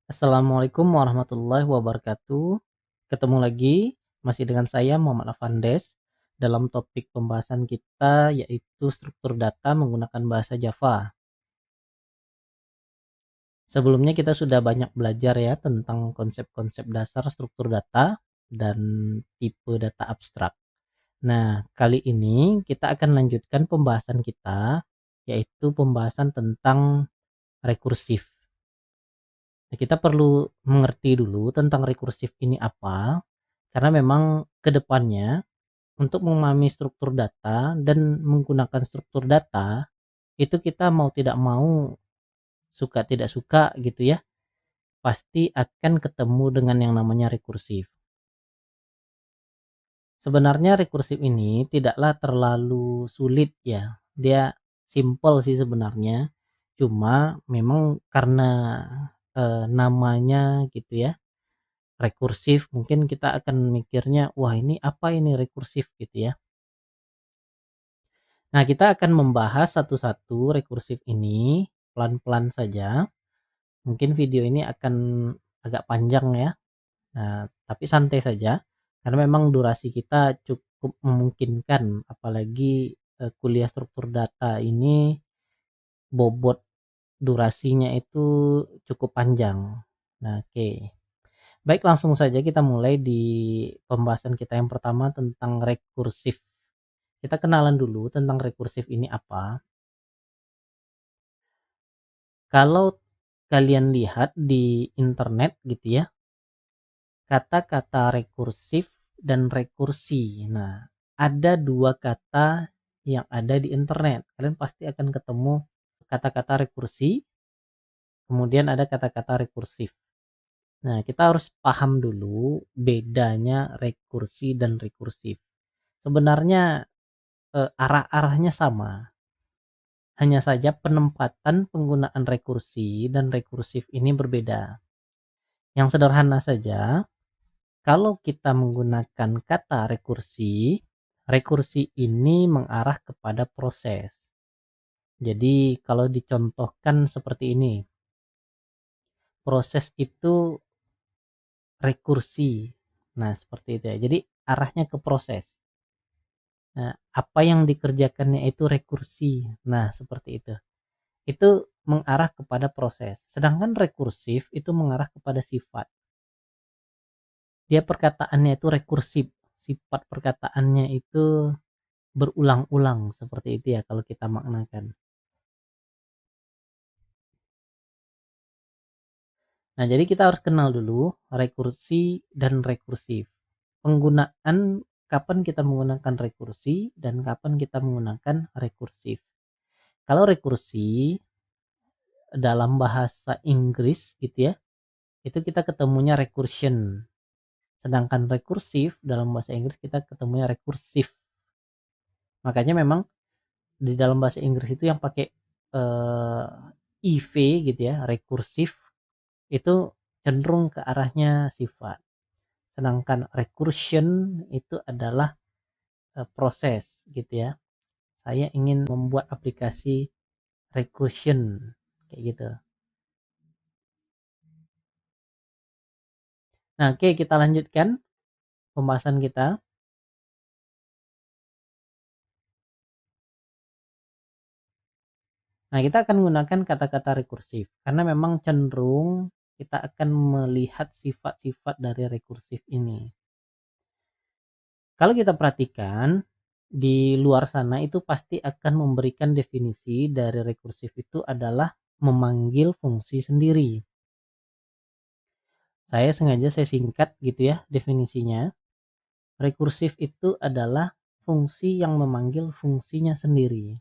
Assalamualaikum warahmatullahi wabarakatuh. Ketemu lagi masih dengan saya Muhammad Afandes dalam topik pembahasan kita yaitu struktur data menggunakan bahasa Java. Sebelumnya kita sudah banyak belajar ya tentang konsep-konsep dasar struktur data dan tipe data abstrak. Nah, kali ini kita akan lanjutkan pembahasan kita yaitu pembahasan tentang rekursif. Nah, kita perlu mengerti dulu tentang rekursif ini apa, karena memang ke depannya untuk memahami struktur data dan menggunakan struktur data, itu kita mau tidak mau, suka tidak suka gitu ya, pasti akan ketemu dengan yang namanya rekursif. Sebenarnya rekursif ini tidaklah terlalu sulit ya, dia simple sih sebenarnya, cuma memang karena namanya gitu ya, rekursif, mungkin kita akan mikirnya, wah ini apa ini rekursif gitu ya. Nah, kita akan membahas satu-satu rekursif ini pelan-pelan saja. Mungkin video ini akan agak panjang ya. Nah, tapi santai saja karena memang durasi kita cukup memungkinkan, apalagi kuliah struktur data ini bobot durasinya itu cukup panjang. Nah, oke. Baik, langsung saja kita mulai di pembahasan kita yang pertama tentang rekursif. Kita kenalan dulu tentang rekursif ini apa. Kalau kalian lihat di internet gitu ya, kata-kata rekursif dan rekursi. Nah, ada dua kata yang ada di internet. Kalian pasti akan ketemu kata-kata rekursi, kemudian ada kata-kata rekursif. Nah, kita harus paham dulu bedanya rekursi dan rekursif. Sebenarnya arah-arahnya sama. Hanya saja penempatan penggunaan rekursi dan rekursif ini berbeda. Yang sederhana saja, kalau kita menggunakan kata rekursi, rekursi ini mengarah kepada proses. Jadi kalau dicontohkan seperti ini, proses itu rekursi. Nah, seperti itu ya. Jadi arahnya ke proses. Nah, apa yang dikerjakannya itu rekursi. Nah, seperti itu. Itu mengarah kepada proses. Sedangkan rekursif itu mengarah kepada sifat. Dia perkataannya itu rekursif. Sifat perkataannya itu berulang-ulang seperti itu ya kalau kita maknakan. Nah, jadi kita harus kenal dulu rekursi dan rekursif. Penggunaan kapan kita menggunakan rekursi dan kapan kita menggunakan rekursif. Kalau rekursi dalam bahasa Inggris gitu ya, itu kita ketemunya recursion. Sedangkan rekursif dalam bahasa Inggris kita ketemunya rekursif. Makanya memang di dalam bahasa Inggris itu yang pakai eh, IV gitu ya, rekursif itu cenderung ke arahnya sifat. Sedangkan recursion itu adalah proses gitu ya. Saya ingin membuat aplikasi recursion kayak gitu. Nah, oke, kita lanjutkan pembahasan kita. Nah, kita akan menggunakan kata-kata rekursif karena memang cenderung kita akan melihat sifat-sifat dari rekursif ini. Kalau kita perhatikan di luar sana itu pasti akan memberikan definisi dari rekursif itu adalah memanggil fungsi sendiri. Saya singkat gitu ya definisinya. Rekursif itu adalah fungsi yang memanggil fungsinya sendiri.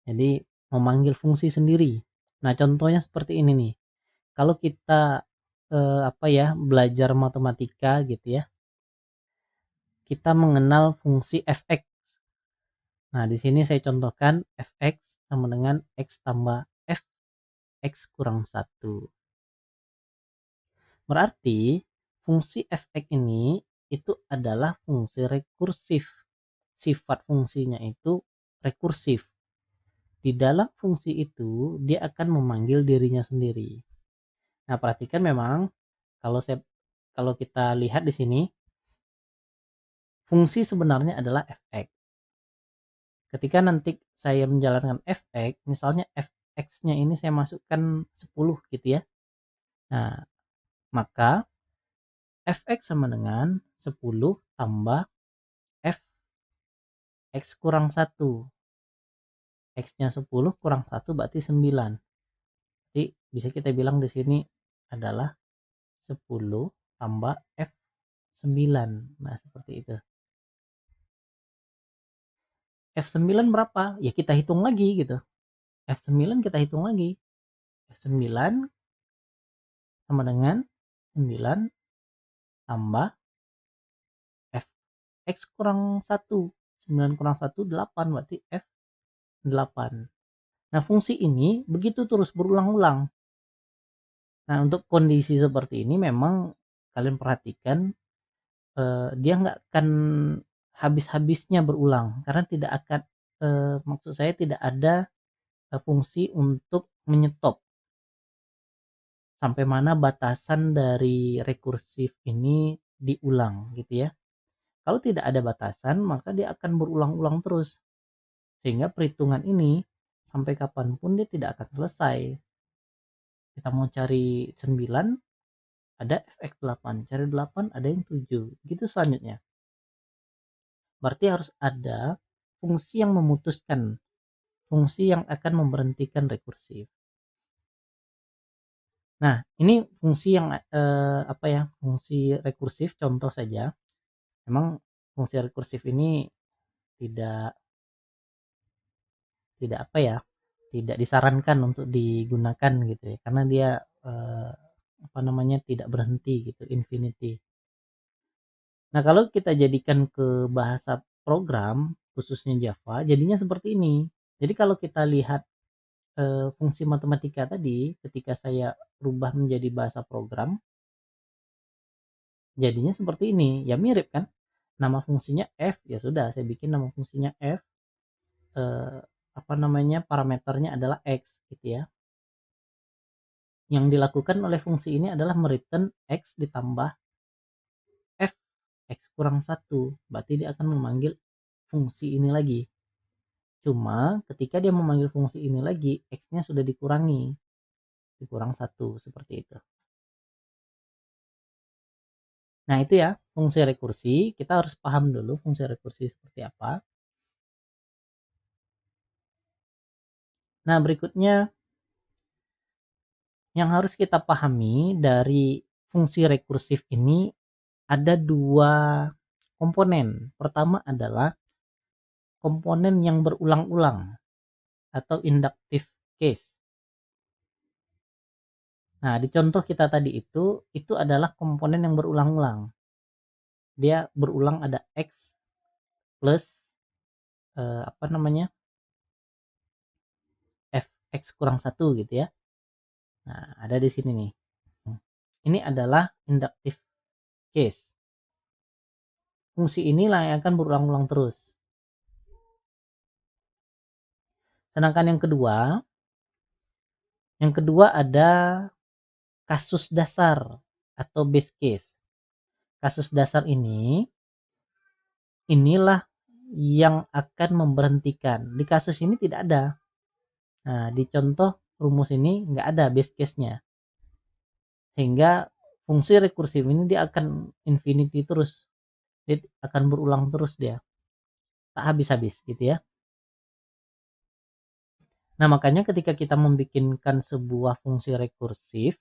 Jadi memanggil fungsi sendiri. Nah, contohnya seperti ini nih. Kalau kita belajar matematika gitu ya, kita mengenal fungsi fx. Nah, di sini saya contohkan fx sama dengan x tambah f, x kurang 1. Berarti fungsi fx ini itu adalah fungsi rekursif. Sifat fungsinya itu rekursif. Di dalam fungsi itu dia akan memanggil dirinya sendiri. Nah, perhatikan memang kalau kita lihat di sini, fungsi sebenarnya adalah fx. Ketika nanti saya menjalankan fx, misalnya fx-nya ini saya masukkan 10 gitu ya. Nah, maka fx sama dengan 10 tambah f x kurang 1. X-nya 10 kurang 1 berarti 9. Jadi bisa kita bilang di sini adalah 10 tambah F 9. Nah, seperti itu. F9 berapa? Ya kita hitung lagi gitu. F9 kita hitung lagi. F9 sama dengan 9 tambah Fx kurang 1. 9 kurang 1 8 berarti F8. Nah, fungsi ini begitu terus berulang-ulang. Nah, untuk kondisi seperti ini memang kalian perhatikan dia nggak akan habis-habisnya berulang karena tidak akan maksud saya tidak ada fungsi untuk menyetop sampai mana batasan dari rekursif ini diulang gitu ya. Kalau tidak ada batasan maka dia akan berulang-ulang terus sehingga perhitungan ini sampai kapanpun dia tidak akan selesai. Kita mau cari 9 ada fx8, cari 8 ada yang 7 gitu selanjutnya. Berarti harus ada fungsi yang memutuskan, fungsi yang akan memberhentikan rekursif. Nah, ini fungsi yang fungsi rekursif contoh saja. Memang fungsi rekursif ini tidak tidak tidak disarankan untuk digunakan gitu ya, karena dia tidak berhenti gitu, infinity. Nah, kalau kita jadikan ke bahasa program khususnya Java, jadinya seperti ini. Jadi kalau kita lihat fungsi matematika tadi ketika saya rubah menjadi bahasa program jadinya seperti ini, ya mirip kan, nama fungsinya f, ya sudah saya bikin nama fungsinya f, parameternya adalah x gitu ya. Yang dilakukan oleh fungsi ini adalah mereturn x ditambah f x kurang 1, berarti dia akan memanggil fungsi ini lagi. Cuma ketika dia memanggil fungsi ini lagi, x-nya sudah dikurang 1 seperti itu. Nah, itu ya fungsi rekursi. Kita harus paham dulu fungsi rekursi seperti apa. Nah, berikutnya yang harus kita pahami dari fungsi rekursif ini ada dua komponen. Pertama adalah komponen yang berulang-ulang atau inductive case. Nah, di contoh kita tadi itu adalah komponen yang berulang-ulang. Dia berulang ada x plus fx kurang 1 gitu ya. Nah, ada di sini nih. Ini adalah inductive case. Fungsi inilah yang akan berulang-ulang terus. Sedangkan yang kedua ada kasus dasar atau base case. Kasus dasar inilah yang akan memberhentikan. Di kasus ini tidak ada. Nah, di contoh rumus ini nggak ada base case-nya. Sehingga fungsi rekursif ini dia akan infinity terus. Dia akan berulang terus dia. Tak habis-habis gitu ya. Nah, makanya ketika kita membikinkan sebuah fungsi rekursif,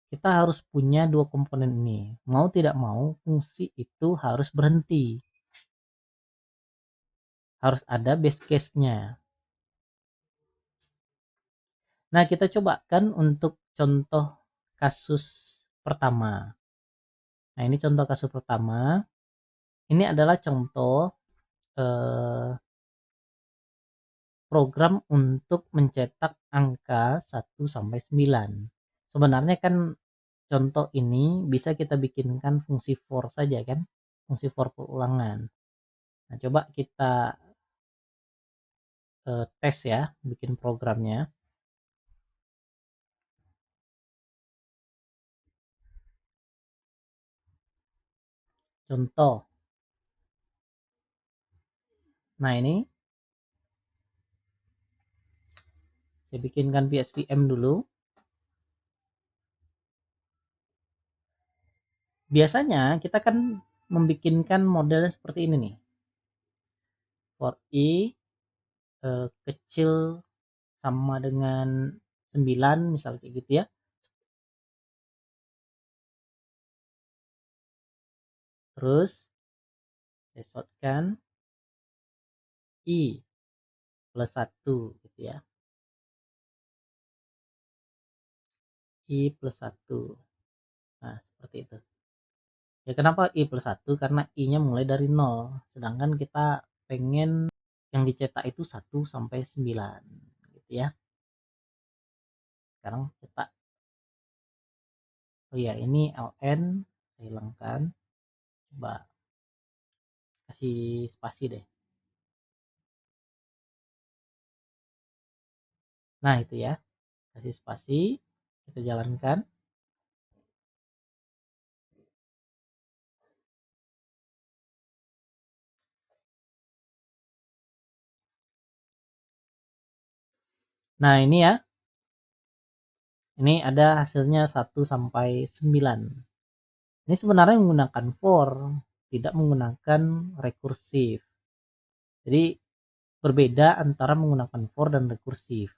kita harus punya dua komponen ini. Mau tidak mau, fungsi itu harus berhenti. Harus ada base case-nya. Nah, kita cobakan untuk contoh kasus pertama. Nah, ini contoh kasus pertama. Ini adalah contoh program untuk mencetak angka 1 sampai 9. Sebenarnya kan contoh ini bisa kita bikinkan fungsi for saja kan, fungsi for perulangan. Nah, coba kita tes ya, bikin programnya. contoh. Nah, ini saya bikinkan PSVM dulu. Biasanya kita kan membikinkan modelnya seperti ini nih. For i kecil sama dengan 9 misal kayak gitu ya. Terus saya shortkan i plus 1 gitu ya. I plus 1. Nah, seperti itu. Ya kenapa i plus 1? Karena i-nya mulai dari 0. Sedangkan kita pengen yang dicetak itu 1 sampai 9 gitu ya. Sekarang cetak. Oh ya, ini ln saya hilangkan. Coba kasih spasi deh. Nah, itu ya. Kasih spasi, kita jalankan. Nah, ini ya. Ini ada hasilnya 1 sampai 9. Ini sebenarnya menggunakan for, tidak menggunakan rekursif. Jadi berbeda antara menggunakan for dan rekursif.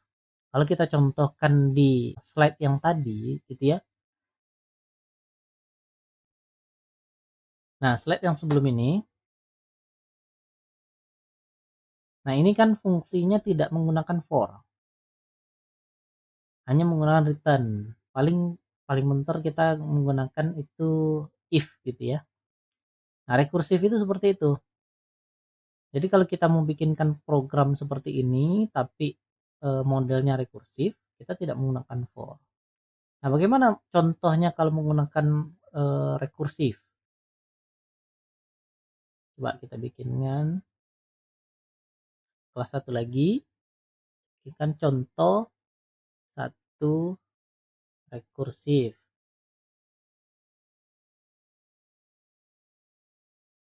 Kalau kita contohkan di slide yang tadi gitu ya. Nah, slide yang sebelum ini. Nah, ini kan fungsinya tidak menggunakan for. Hanya menggunakan return. Paling mentor kita menggunakan itu if gitu ya. Nah, rekursif itu seperti itu. Jadi kalau kita mau bikinkan program seperti ini tapi modelnya rekursif, kita tidak menggunakan for. Nah, bagaimana contohnya kalau menggunakan rekursif? Coba kita bikinkan kelas satu lagi. Bikinkan contoh satu rekursif.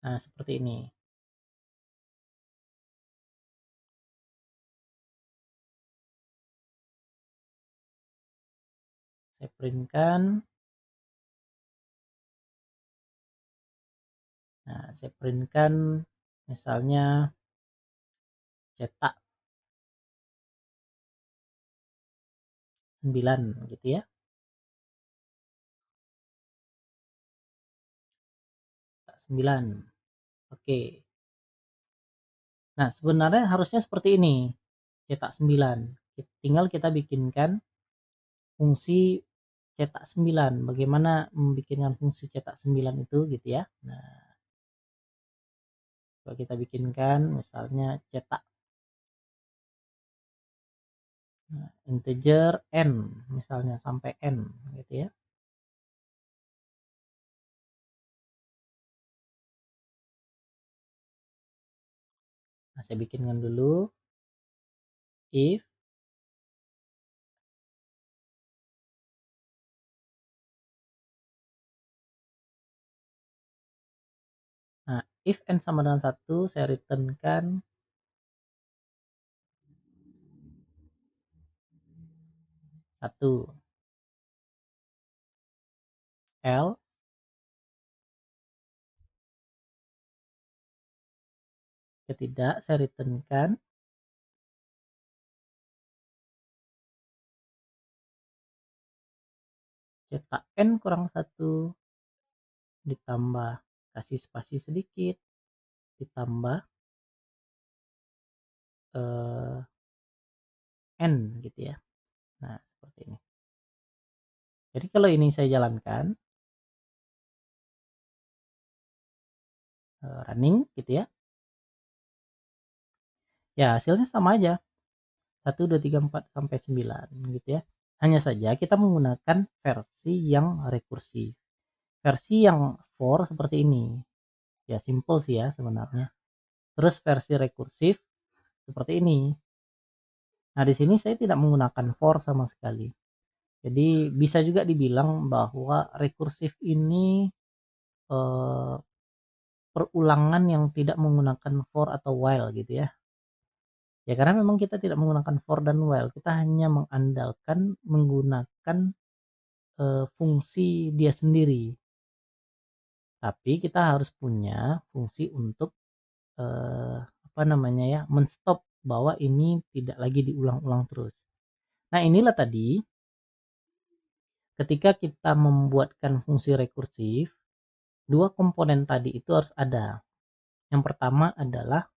Nah, seperti ini. Saya printkan. Nah, saya printkan misalnya cetak 9 gitu ya. Cetak 9. Oke. Nah, sebenarnya harusnya seperti ini. Cetak 9. Tinggal kita bikinkan fungsi cetak 9. Bagaimana membikinkan fungsi cetak 9 itu gitu ya. Nah, coba kita bikinkan misalnya cetak integer n misalnya sampai n gitu ya. Nah, saya bikinkan dulu if nah, if n sama dengan 1, saya returnkan 1. Else tidak, saya returnkan cetak n kurang 1 ditambah kasih spasi sedikit ditambah n gitu ya. Nah, seperti ini. Jadi kalau ini saya jalankan running gitu ya. Ya, hasilnya sama aja. 1 2 3 4 sampai 9 gitu ya. Hanya saja kita menggunakan versi yang rekursif. Versi yang for seperti ini. Ya, simple sih ya sebenarnya. Terus versi rekursif seperti ini. Nah, di sini saya tidak menggunakan for sama sekali. Jadi bisa juga dibilang bahwa rekursif ini perulangan yang tidak menggunakan for atau while gitu ya. Ya karena memang kita tidak menggunakan for dan while, kita hanya mengandalkan menggunakan fungsi dia sendiri. Tapi kita harus punya fungsi untuk apa namanya ya, menstop bahwa ini tidak lagi diulang-ulang terus. Nah, inilah tadi ketika kita membuatkan fungsi rekursif, dua komponen tadi itu harus ada. Yang pertama adalah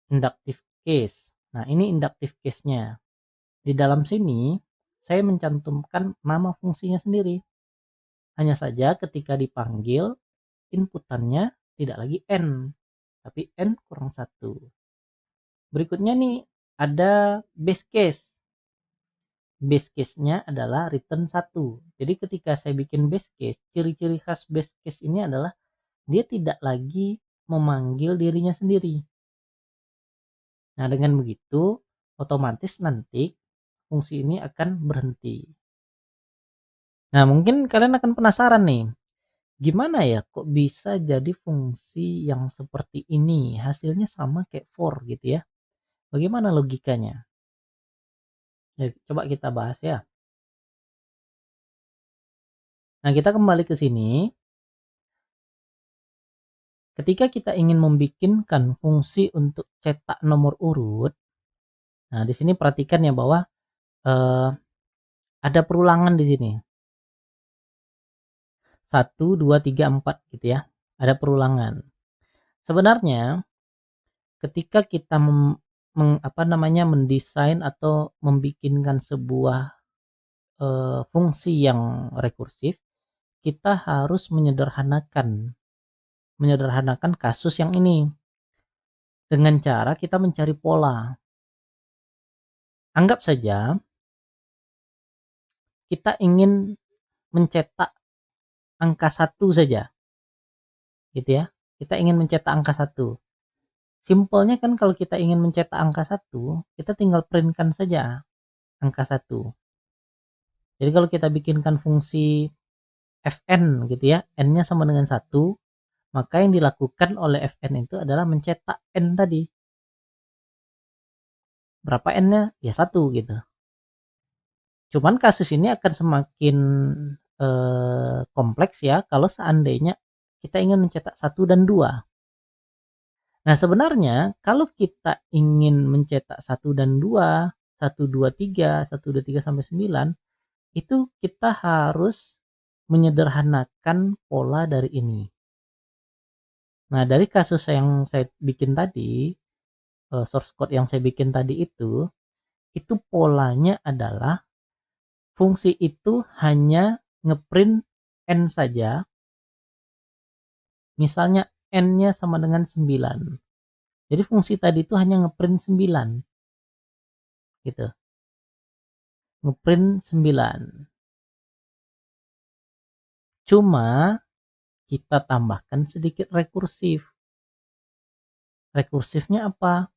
inductive case. Nah, ini inductive case-nya. Di dalam sini saya mencantumkan nama fungsinya sendiri. Hanya saja ketika dipanggil inputannya tidak lagi n, tapi n kurang 1. Berikutnya nih ada base case. Base case-nya adalah return 1. Jadi ketika saya bikin base case, ciri-ciri khas base case ini adalah dia tidak lagi memanggil dirinya sendiri. Nah, dengan begitu otomatis nanti fungsi ini akan berhenti. Nah, mungkin kalian akan penasaran nih, gimana ya kok bisa jadi fungsi yang seperti ini? Hasilnya sama kayak for gitu ya. Bagaimana logikanya? Ya, coba kita bahas ya. Nah, kita kembali ke sini. Ketika kita ingin membikinkan fungsi untuk cetak nomor urut, nah di sini perhatikan ya bahwa eh, ada perulangan di sini. 1, 2, 3, 4 gitu ya. Ada perulangan. Sebenarnya ketika kita mendesain atau membikinkan sebuah fungsi yang rekursif, kita harus menyederhanakan kasus yang ini dengan cara kita mencari pola. Anggap saja kita ingin mencetak angka 1 saja gitu ya. Kita ingin mencetak angka 1. Simpelnya kan kalau kita ingin mencetak angka 1, kita tinggal printkan saja angka 1. Jadi kalau kita bikinkan fungsi fn gitu ya, n-nya sama dengan 1, maka yang dilakukan oleh fn itu adalah mencetak n tadi. Berapa n-nya? Ya 1 gitu. Cuman kasus ini akan semakin kompleks ya kalau seandainya kita ingin mencetak 1 dan 2. Nah, sebenarnya kalau kita ingin mencetak 1 dan 2, 1, 2, 3, 1, 2, 3 sampai 9, itu kita harus menyederhanakan pola dari ini. Nah, dari kasus yang saya bikin tadi, source code yang saya bikin tadi itu polanya adalah fungsi itu hanya ngeprint n saja. Misalnya n-nya sama dengan 9. Jadi fungsi tadi itu hanya ngeprint 9. Gitu. Ngeprint 9. Cuma kita tambahkan sedikit rekursif. Rekursifnya apa?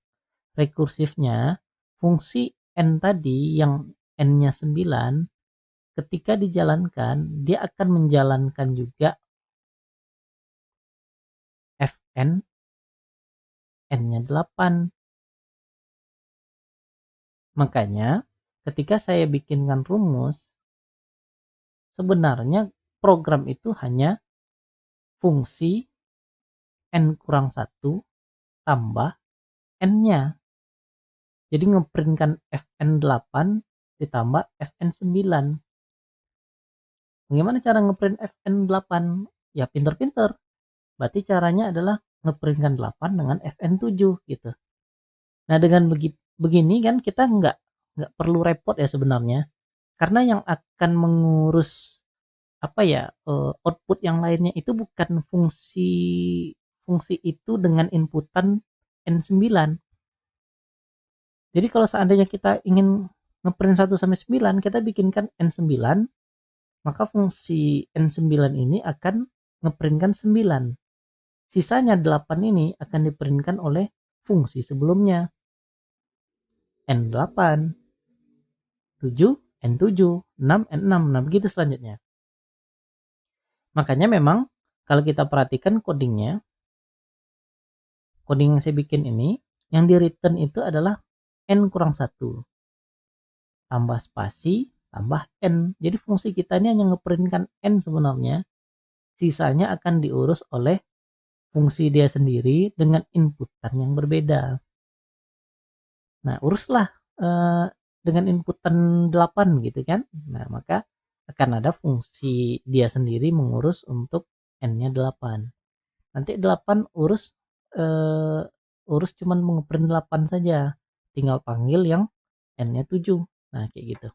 Rekursifnya fungsi n tadi yang n-nya 9 ketika dijalankan dia akan menjalankan juga fn n-nya 8. Makanya ketika saya bikinkan rumus, sebenarnya program itu hanya fungsi n kurang 1 tambah n-nya. Jadi ngeprintkan fn 8 ditambah fn 9. Bagaimana cara ngeprint fn 8? Ya pinter-pinter. Berarti caranya adalah ngeprintkan 8 dengan fn 7 gitu. Nah, dengan begini kan kita nggak perlu repot ya sebenarnya. Karena yang akan mengurus apa ya output yang lainnya itu bukan fungsi itu dengan inputan n9. Jadi kalau seandainya kita ingin ngeprint 1 sampai 9, kita bikinkan n9, maka fungsi n9 ini akan ngeprintkan 9. Sisanya 8 ini akan diprintkan oleh fungsi sebelumnya. N8, 7, N7, 6, N6. Nah, begitu selanjutnya. Makanya memang Kalau kita perhatikan coding yang saya bikin ini, yang di return itu adalah n kurang 1 tambah spasi tambah n. Jadi fungsi kita ini hanya ngeprintkan n sebenarnya. Sisanya akan diurus oleh fungsi dia sendiri dengan inputan yang berbeda. Nah, uruslah dengan inputan 8 gitu kan. Nah, maka akan ada fungsi dia sendiri mengurus untuk n-nya 8. Nanti 8 urus cuman ngeprint 8 saja. Tinggal panggil yang n-nya 7. Nah, kayak gitu.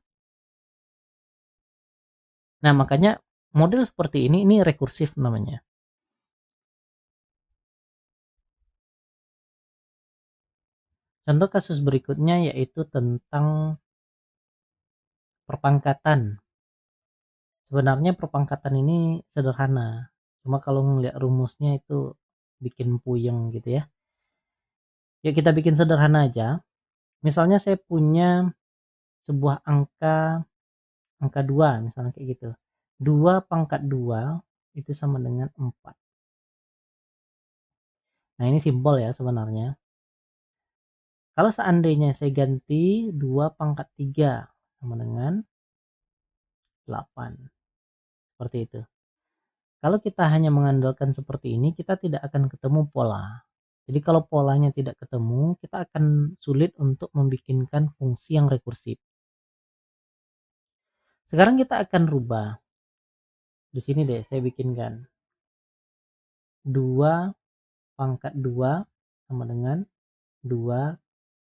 Nah, makanya model seperti ini rekursif namanya. Contoh kasus berikutnya yaitu tentang perpangkatan. Sebenarnya perpangkatan ini sederhana. Cuma kalau ngeliat rumusnya itu bikin puyeng gitu ya. Ya kita bikin sederhana aja. Misalnya saya punya sebuah angka 2 misalnya kayak gitu. 2 pangkat 2 itu sama dengan 4. Nah, ini simpel ya sebenarnya. Kalau seandainya saya ganti 2 pangkat 3 sama dengan 8. Seperti itu. Kalau kita hanya mengandalkan seperti ini, kita tidak akan ketemu pola. Jadi kalau polanya tidak ketemu, kita akan sulit untuk membikinkan fungsi yang rekursif. Sekarang kita akan rubah. Di sini deh saya bikinkan. 2 pangkat 2 sama dengan 2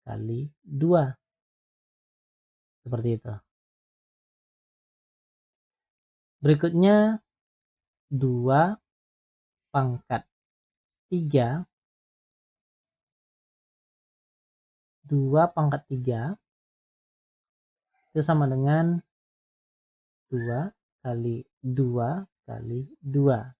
kali 2. Seperti itu. Berikutnya 2 pangkat 3. 2 pangkat 3 itu sama dengan 2 kali 2 kali 2.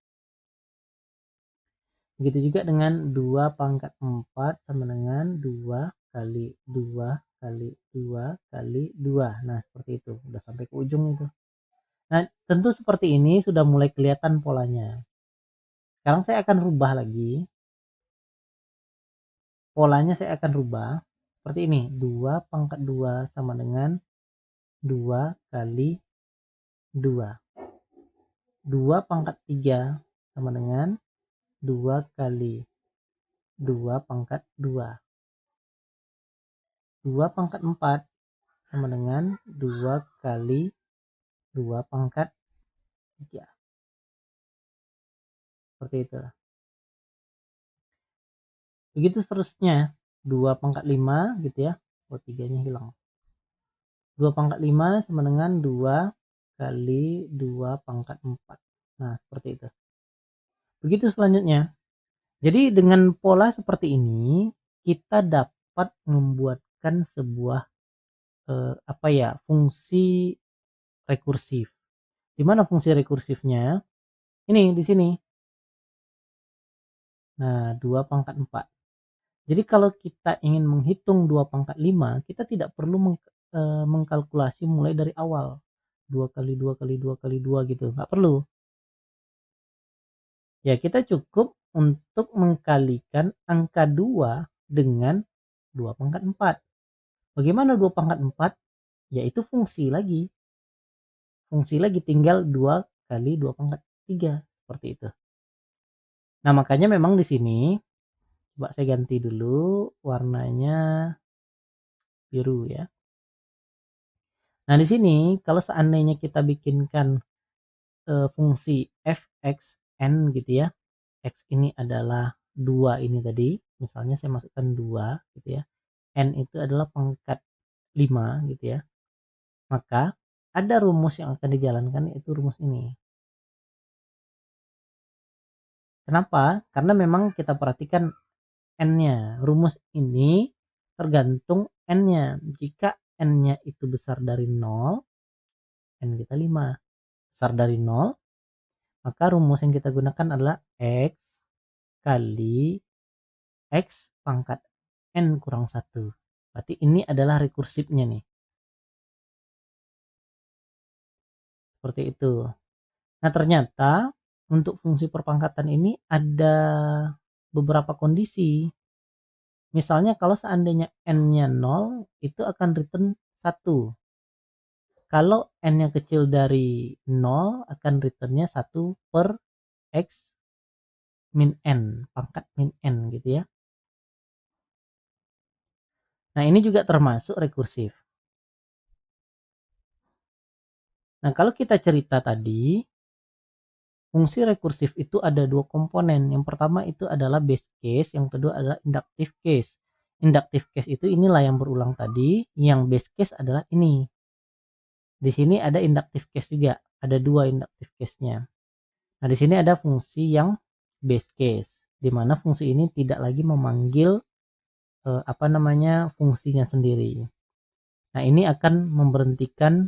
Begitu juga dengan 2 pangkat 4 sama dengan 2 kali 2 kali 2 kali 2. Nah, seperti itu. Udah sampai ke ujung itu. Nah, tentu seperti ini sudah mulai kelihatan polanya. Sekarang saya akan rubah lagi. Polanya saya akan rubah. Seperti ini. 2 pangkat 2 sama dengan 2 kali 2. 2 pangkat 3 sama dengan 2 kali 2 pangkat 2. 2 pangkat 4 sama dengan 2 kali 2 pangkat 3. Seperti itu. Begitu seterusnya. 2 pangkat 5 gitu ya. Oh, 3-nya hilang. 2 pangkat 5 sama dengan 2 kali 2 pangkat 4. Nah, seperti itu. Begitu selanjutnya. Jadi dengan pola seperti ini, kita dapat membuatkan sebuah fungsi rekursif. Di mana fungsi rekursifnya? Ini di sini. Nah, 2 pangkat 4. Jadi kalau kita ingin menghitung 2 pangkat 5, kita tidak perlu mengkalkulasi mulai dari awal. 2 kali 2 kali 2 kali 2 gitu. Nggak perlu. Ya, kita cukup untuk mengkalikan angka 2 dengan 2 pangkat 4. Bagaimana 2 pangkat 4? Yaitu fungsi lagi. Fungsi lagi tinggal 2 kali 2 pangkat 3. Seperti itu. Nah, makanya memang di sini coba saya ganti dulu warnanya biru ya. Nah, di sini kalau seandainya kita bikinkan fungsi fx n gitu ya. X ini adalah 2 ini tadi. Misalnya saya masukkan 2 gitu ya. N itu adalah pangkat 5 gitu ya. Maka ada rumus yang akan dijalankan yaitu rumus ini. Kenapa? Karena memang kita perhatikan N-nya. Rumus ini tergantung N-nya. Jika N-nya itu besar dari 0, N kita 5. Besar dari 0, maka rumus yang kita gunakan adalah X kali X pangkat N kurang 1. Berarti ini adalah rekursifnya nih. Seperti itu. Nah, ternyata untuk fungsi perpangkatan ini ada beberapa kondisi. Misalnya kalau seandainya n-nya 0, itu akan return 1. Kalau n-nya kecil dari 0, akan returnnya 1 per x min n, pangkat min n gitu ya. Nah, ini juga termasuk rekursif. Nah, kalau kita cerita tadi, fungsi rekursif itu ada dua komponen. Yang pertama itu adalah base case, yang kedua adalah inductive case. Inductive case itu inilah yang berulang tadi, yang base case adalah ini. Di sini ada inductive case juga, ada dua inductive case-nya. Nah, di sini ada fungsi yang base case, di mana fungsi ini tidak lagi memanggil fungsinya sendiri. Nah, ini akan memberhentikan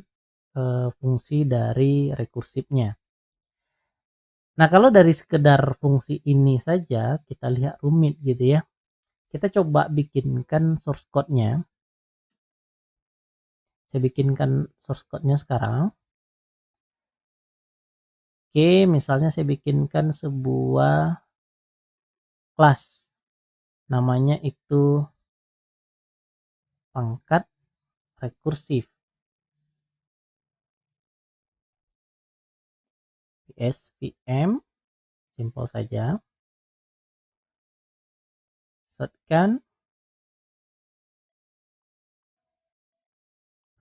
fungsi dari rekursifnya. Nah, kalau dari sekedar fungsi ini saja kita lihat rumit gitu ya. Kita coba bikinkan source code-nya. Saya bikinkan source code-nya sekarang. Oke, misalnya saya bikinkan sebuah kelas. Namanya itu pangkat rekursif. SVM, simpel saja. Shotgun,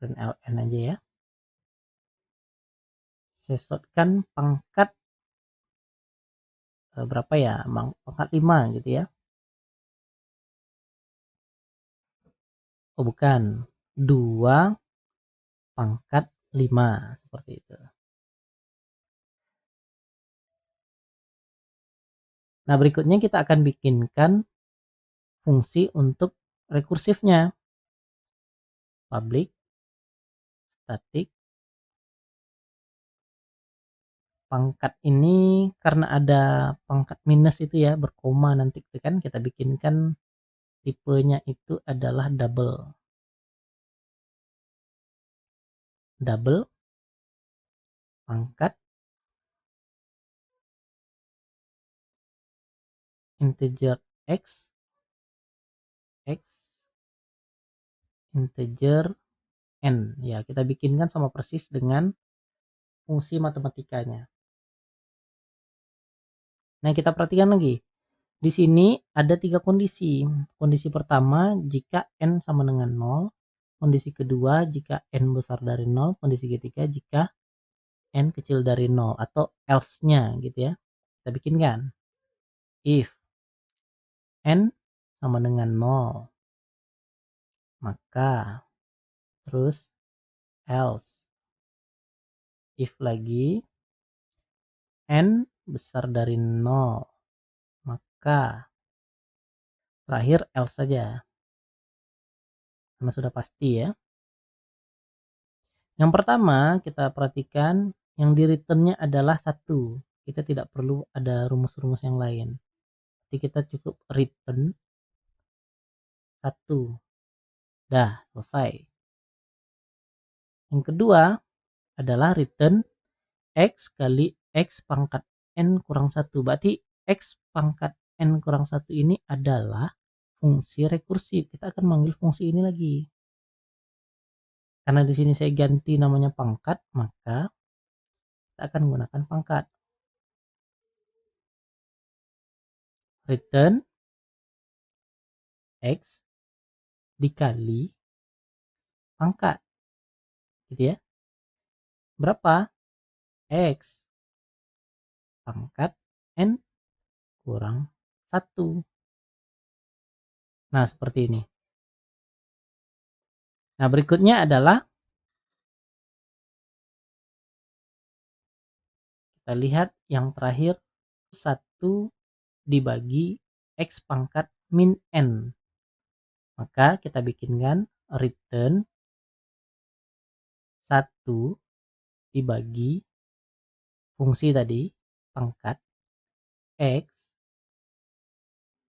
println aja ya. Saya shotgun pangkat berapa ya? Pangkat 5 gitu ya. Oh bukan, 2 pangkat 5 seperti itu. Nah, berikutnya kita akan bikinkan fungsi untuk rekursifnya. Public static pangkat ini karena ada pangkat minus itu ya, berkoma nanti kan kita bikinkan tipenya itu adalah double pangkat integer x integer n ya, kita bikinkan sama persis dengan fungsi matematikanya. Nah, kita perhatikan lagi di sini ada 3 kondisi. Kondisi pertama jika n sama dengan 0, kondisi kedua jika n besar dari 0, kondisi ketiga jika n kecil dari 0 atau else-nya gitu ya. Kita bikinkan if n sama dengan 0, maka terus else if lagi n besar dari 0, maka terakhir else saja karena sudah pasti ya. Yang pertama kita perhatikan yang di returnnya adalah 1. Kita tidak perlu ada rumus-rumus yang lain. Jadi kita cukup return 1. Dah selesai. Yang kedua adalah return x kali x pangkat n kurang 1. Berarti x pangkat n kurang 1 ini adalah fungsi rekursif. Kita akan manggil fungsi ini lagi. Karena di sini saya ganti namanya pangkat, maka kita akan menggunakan pangkat. Return x dikali pangkat. Gitu ya. Berapa? X pangkat n kurang 1. Nah, seperti ini. Nah, berikutnya adalah kita lihat yang terakhir 1 dibagi x pangkat min n. Maka kita bikinkan return 1 dibagi fungsi tadi pangkat x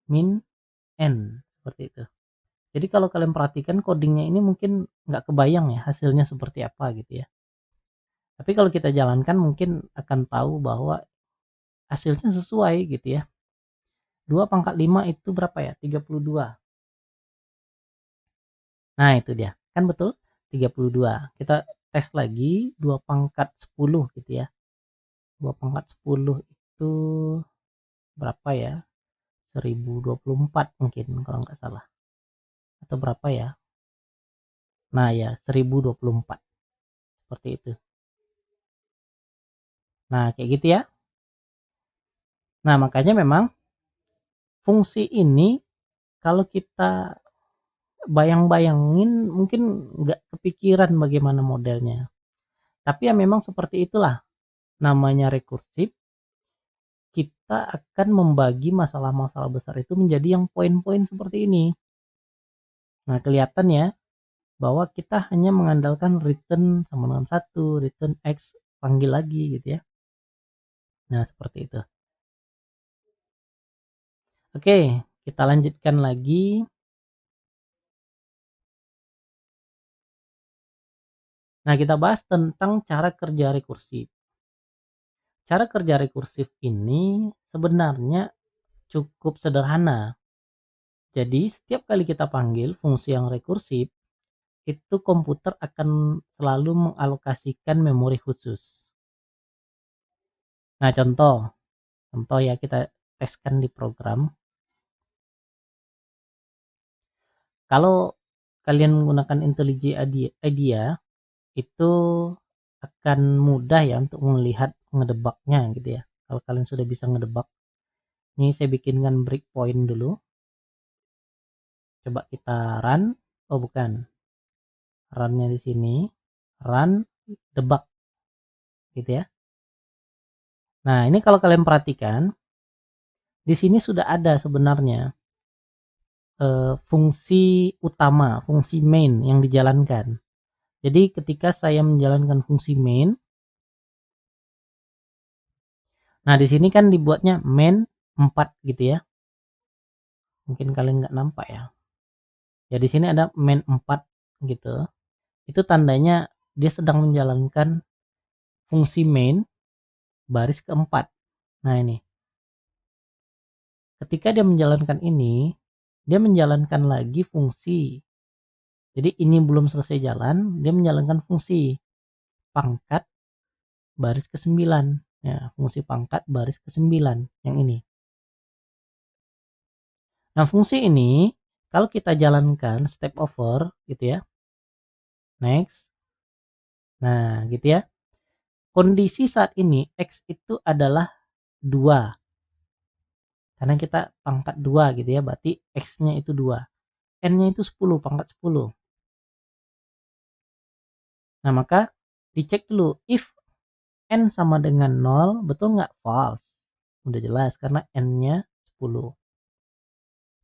min n, seperti itu. Jadi kalau kalian perhatikan codingnya ini mungkin nggak kebayang ya hasilnya seperti apa gitu ya. Tapi kalau kita jalankan mungkin akan tahu bahwa hasilnya sesuai gitu ya. 2 pangkat 5 itu berapa ya? 32. Nah, itu dia. Kan betul? 32. Kita tes lagi 2 pangkat 10 gitu ya. 2 pangkat 10 itu berapa ya? 1024 mungkin kalau nggak salah. Atau berapa ya? Nah, ya 1024. Seperti itu. Nah, kayak gitu ya. Nah, makanya memang fungsi ini kalau kita bayang-bayangin mungkin nggak kepikiran bagaimana modelnya. Tapi ya memang seperti itulah namanya rekursif. Kita akan membagi masalah-masalah besar itu menjadi yang poin-poin seperti ini. Nah, kelihatan ya bahwa kita hanya mengandalkan return sama dengan 1, return X, panggil lagi gitu ya. Nah, seperti itu. Oke, kita lanjutkan lagi. Nah, kita bahas tentang cara kerja rekursif. Cara kerja rekursif ini sebenarnya cukup sederhana. Jadi, setiap kali kita panggil fungsi yang rekursif, itu komputer akan selalu mengalokasikan memori khusus. Nah, contoh ya kita teskan di program. Kalau kalian menggunakan IntelliJ IDEA, itu akan mudah ya untuk melihat ngedebaknya gitu ya. Kalau kalian sudah bisa ngedebak, ini saya bikinkan breakpoint dulu. Coba kita run. Oh, bukan. Runnya di sini. Run debug gitu ya. Nah, ini kalau kalian perhatikan, di sini sudah ada sebenarnya fungsi utama, fungsi main yang dijalankan. Jadi ketika saya menjalankan fungsi main, nah di sini kan dibuatnya main 4 gitu ya. Mungkin kalian nggak nampak ya. Ya di sini ada main 4 gitu. Itu tandanya dia sedang menjalankan fungsi main baris keempat. Nah ini. Ketika dia menjalankan ini, dia menjalankan lagi fungsi. Jadi ini belum selesai jalan, dia menjalankan fungsi pangkat baris ke-9. Ya, fungsi pangkat baris ke-9 yang ini. Nah, fungsi ini kalau kita jalankan step over gitu ya. Next. Nah, gitu ya. Kondisi saat ini X itu adalah 2. Karena kita pangkat 2 gitu ya, berarti X-nya itu 2. N-nya itu 10, pangkat 10. Nah, maka dicek dulu if N sama dengan 0, betul nggak? False. Udah jelas karena N-nya 10.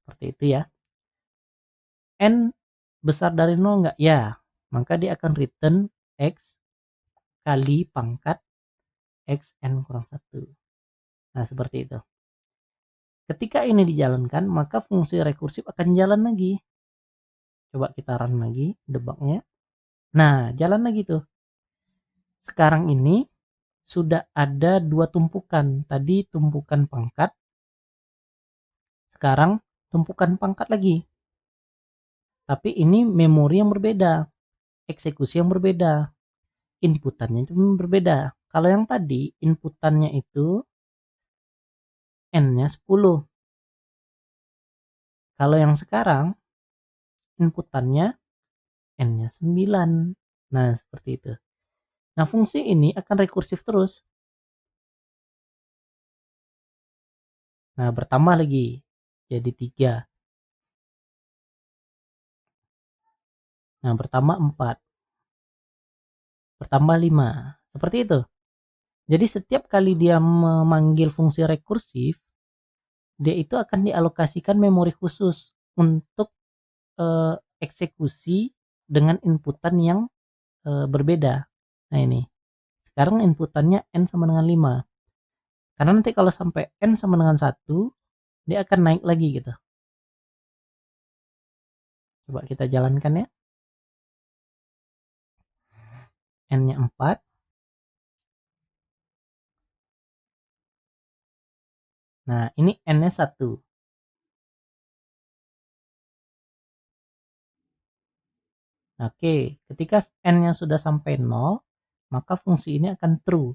Seperti itu ya. N besar dari 0 nggak? Ya. Maka dia akan return X kali pangkat Xn kurang 1. Nah, seperti itu. Ketika ini dijalankan, maka fungsi rekursif akan jalan lagi. Coba kita run lagi debugnya. Nah, jalan lagi tuh. Sekarang ini sudah ada 2 tumpukan. Tadi tumpukan pangkat. Sekarang tumpukan pangkat lagi. Tapi ini memori yang berbeda. Eksekusi yang berbeda. Inputannya itu berbeda. Kalau yang tadi inputannya itu N-nya 10. Kalau yang sekarang inputannya N-nya 9. Nah, seperti itu. Nah, fungsi ini akan rekursif terus. Nah, bertambah lagi. Jadi 3. Nah, bertambah 4. Bertambah 5. Seperti itu. Jadi setiap kali dia memanggil fungsi rekursif, dia itu akan dialokasikan memori khusus untuk eksekusi dengan inputan yang berbeda. Nah, ini. Sekarang inputannya N sama dengan 5. Karena nanti kalau sampai N sama dengan 1, dia akan naik lagi gitu. Coba kita jalankan ya. N-nya 4. Nah, ini n-nya 1. Oke, ketika n-nya sudah sampai 0, maka fungsi ini akan true.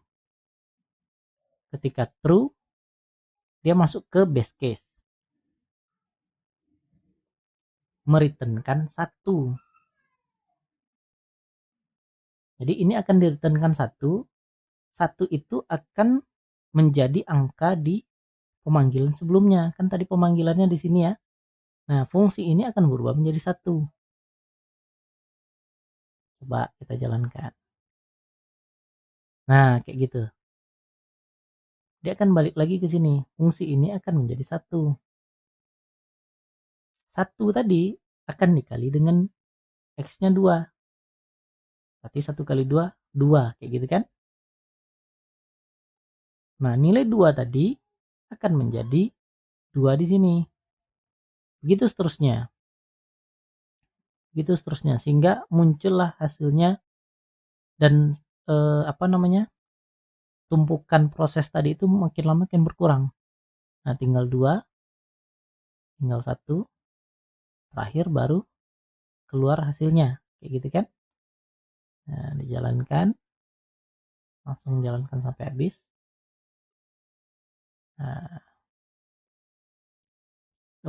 Ketika true, dia masuk ke base case. Mereturnkan 1. Jadi ini akan direturnkan 1. 1 itu akan menjadi angka di pemanggilan sebelumnya. Kan tadi pemanggilannya di sini ya. Nah, fungsi ini akan berubah menjadi 1. Coba kita jalankan. Nah, kayak gitu. Dia akan balik lagi ke sini. Fungsi ini akan menjadi 1. 1 tadi akan dikali dengan X-nya 2. Berarti 1 kali 2, 2. Kayak gitu kan? Nah, nilai 2 tadi akan menjadi 2 di sini. Begitu seterusnya. Begitu seterusnya. Sehingga muncullah hasilnya dan tumpukan proses tadi itu makin lama makin berkurang. Nah, tinggal 2, tinggal 1, terakhir baru keluar hasilnya. Kayak gitu kan? Nah, dijalankan. Langsung jalankan sampai habis. Nah,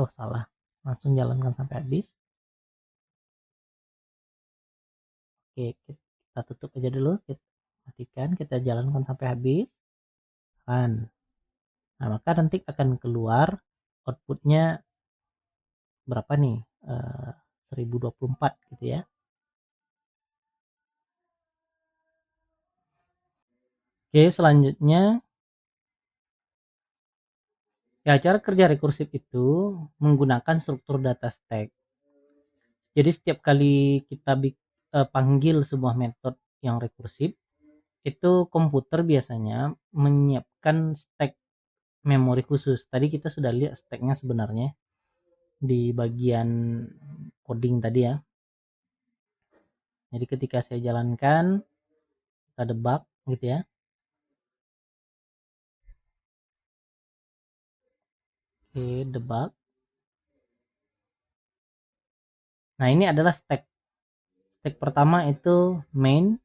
oh salah. Langsung jalankan sampai habis. Oke, kita tutup aja dulu. Kita matikan, kita jalankan sampai habis. Nah, maka nanti akan keluar outputnya berapa nih? 1024 gitu ya. Oke, selanjutnya ya, cara kerja rekursif itu menggunakan struktur data stack. Jadi setiap kali kita panggil sebuah metode yang rekursif, itu komputer biasanya menyiapkan stack memori khusus. Tadi kita sudah lihat stacknya sebenarnya di bagian coding tadi ya. Jadi ketika saya jalankan, kita debug gitu ya. Oke, debug. Nah, ini adalah stack. Stack pertama itu main.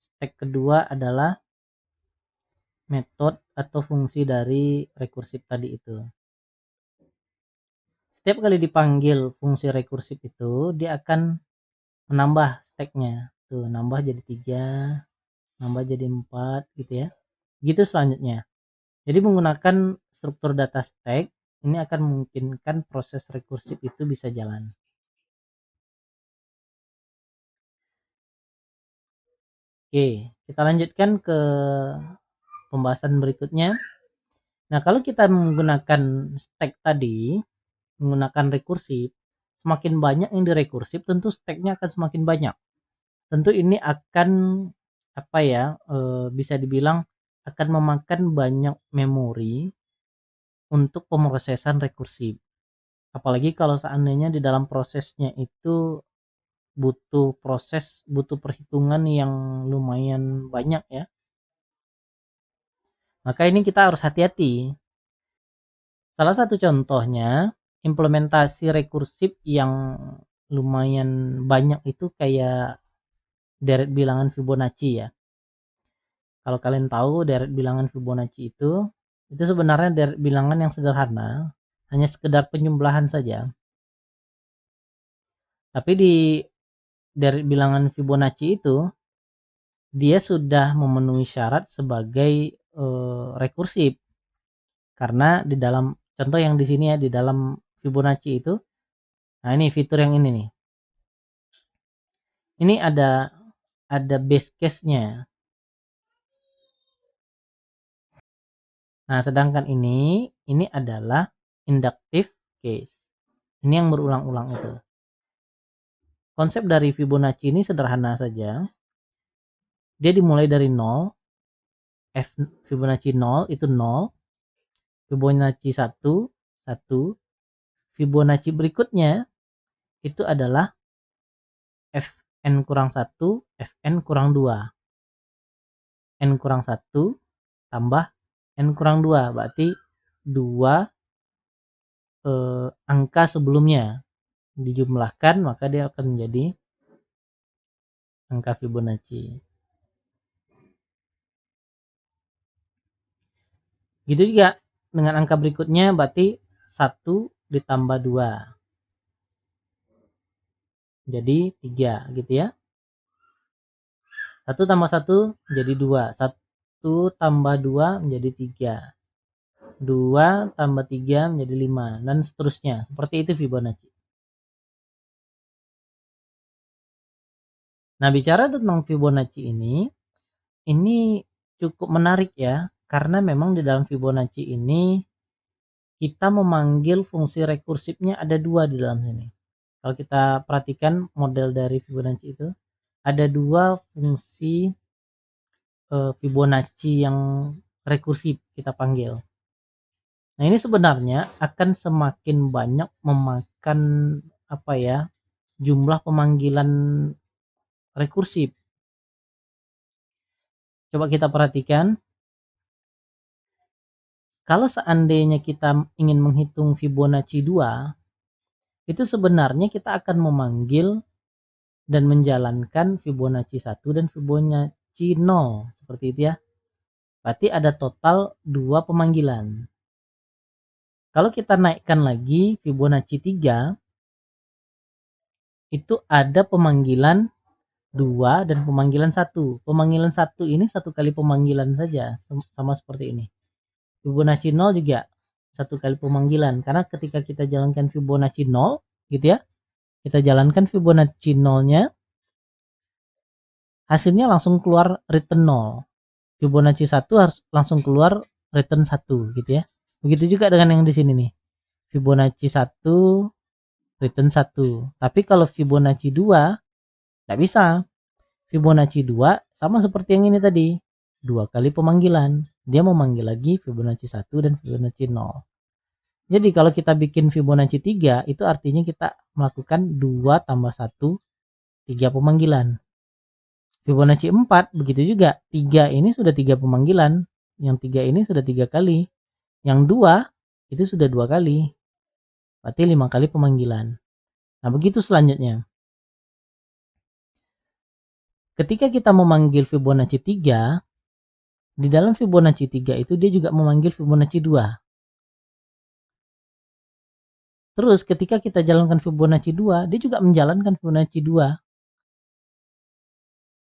Stack kedua adalah metode atau fungsi dari rekursif tadi itu. Setiap kali dipanggil fungsi rekursif itu, dia akan menambah stacknya. Tuh, nambah jadi 3, nambah jadi 4 gitu ya. Gitu selanjutnya. Jadi menggunakan struktur data stack, ini akan memungkinkan proses rekursif itu bisa jalan. Oke, kita lanjutkan ke pembahasan berikutnya. Nah, kalau kita menggunakan stack tadi, menggunakan rekursif, semakin banyak yang direkursif, tentu stacknya akan semakin banyak. Tentu ini akan bisa dibilang akan memakan banyak memori untuk pemrosesan rekursif. Apalagi kalau seandainya di dalam prosesnya itu butuh perhitungan yang lumayan banyak ya. Maka ini kita harus hati-hati. Salah satu contohnya implementasi rekursif yang lumayan banyak itu kayak deret bilangan Fibonacci ya. Kalau kalian tahu deret bilangan Fibonacci itu sebenarnya deret bilangan yang sederhana, hanya sekedar penjumlahan saja. Tapi di deret bilangan Fibonacci itu dia sudah memenuhi syarat sebagai rekursif. Karena di dalam contoh yang di sini ya, di dalam Fibonacci itu, nah ini fitur yang ini nih. Ini ada base case-nya. Nah, sedangkan ini adalah inductive case. Ini yang berulang-ulang itu. Konsep dari Fibonacci ini sederhana saja. Dia dimulai dari 0. Fibonacci 0 itu 0. Fibonacci 1, 1. Fibonacci berikutnya itu adalah Fn kurang 1, Fn kurang 2. N kurang 1 tambah N kurang 2. Berarti dua angka sebelumnya dijumlahkan, maka dia akan menjadi angka Fibonacci. Gitu juga dengan angka berikutnya, berarti 1 ditambah 2 jadi 3 gitu ya. 1 tambah 1 jadi 2, 1 tambah 2 menjadi 3, 2 tambah 3 menjadi 5, dan seterusnya. Seperti itu Fibonacci. Nah, bicara tentang Fibonacci ini cukup menarik ya, karena memang di dalam Fibonacci ini kita memanggil fungsi rekursifnya ada 2 di dalam sini. Kalau kita perhatikan model dari Fibonacci itu, ada 2 fungsi Fibonacci yang rekursif kita panggil. Nah, ini sebenarnya akan semakin banyak memakan jumlah pemanggilan rekursif. Coba kita perhatikan, kalau seandainya kita ingin menghitung Fibonacci 2, itu sebenarnya kita akan memanggil dan menjalankan Fibonacci 1 dan Fibonacci 0, seperti itu ya. Berarti ada total 2 pemanggilan. Kalau kita naikkan lagi Fibonacci 3, itu ada pemanggilan 2 dan pemanggilan 1. Pemanggilan 1 ini 1 kali pemanggilan saja, sama seperti ini. Fibonacci 0 juga 1 kali pemanggilan, karena ketika kita jalankan Fibonacci 0 gitu ya, kita jalankan Fibonacci 0-nya, hasilnya langsung keluar return 0. Fibonacci 1 harus langsung keluar return 1 gitu ya. Begitu juga dengan yang di sini nih. Fibonacci 1 return 1. Tapi kalau Fibonacci 2 tidak bisa. Fibonacci 2 sama seperti yang ini tadi. 2 kali pemanggilan. Dia memanggil lagi Fibonacci 1 dan Fibonacci 0. Jadi kalau kita bikin Fibonacci 3, itu artinya kita melakukan 2 tambah 1, 3 pemanggilan. Fibonacci 4 begitu juga. 3 ini sudah 3 pemanggilan. Yang 3 ini sudah 3 kali. Yang 2 itu sudah 2 kali. Berarti 5 kali pemanggilan. Nah, begitu selanjutnya. Ketika kita memanggil Fibonacci 3, di dalam Fibonacci 3 itu dia juga memanggil Fibonacci 2. Terus ketika kita jalankan Fibonacci 2, dia juga menjalankan Fibonacci 2.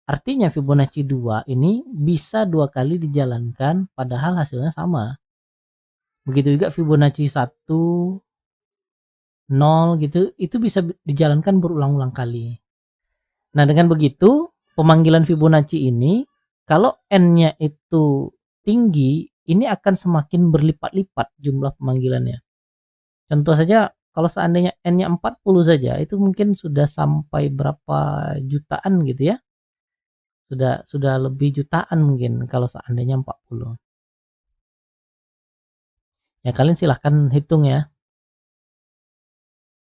Artinya Fibonacci 2 ini bisa 2 kali dijalankan padahal hasilnya sama. Begitu juga Fibonacci 1, 0 gitu, itu bisa dijalankan berulang-ulang kali. Nah, dengan begitu, pemanggilan Fibonacci ini, kalau N-nya itu tinggi, ini akan semakin berlipat-lipat jumlah pemanggilannya. Contoh saja, kalau seandainya N-nya 40 saja, itu mungkin sudah sampai berapa jutaan gitu ya. Sudah lebih jutaan mungkin kalau seandainya 40. Ya, kalian silahkan hitung ya.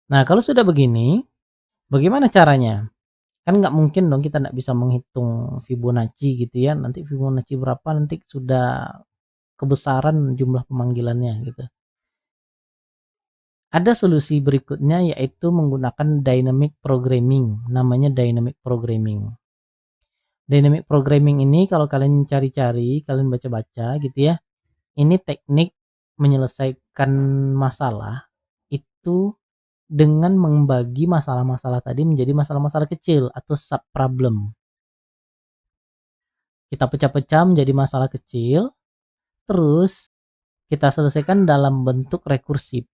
Nah, kalau sudah begini, bagaimana caranya? Kan nggak mungkin dong kita nggak bisa menghitung Fibonacci gitu ya. Nanti Fibonacci berapa nanti sudah kebesaran jumlah pemanggilannya gitu. Ada solusi berikutnya yaitu menggunakan dynamic programming. Namanya dynamic programming. Dynamic programming ini kalau kalian cari-cari, kalian baca-baca gitu ya. Ini teknik menyelesaikan masalah itu dengan membagi masalah-masalah tadi menjadi masalah-masalah kecil atau sub problem. Kita pecah-pecah menjadi masalah kecil, terus kita selesaikan dalam bentuk rekursif.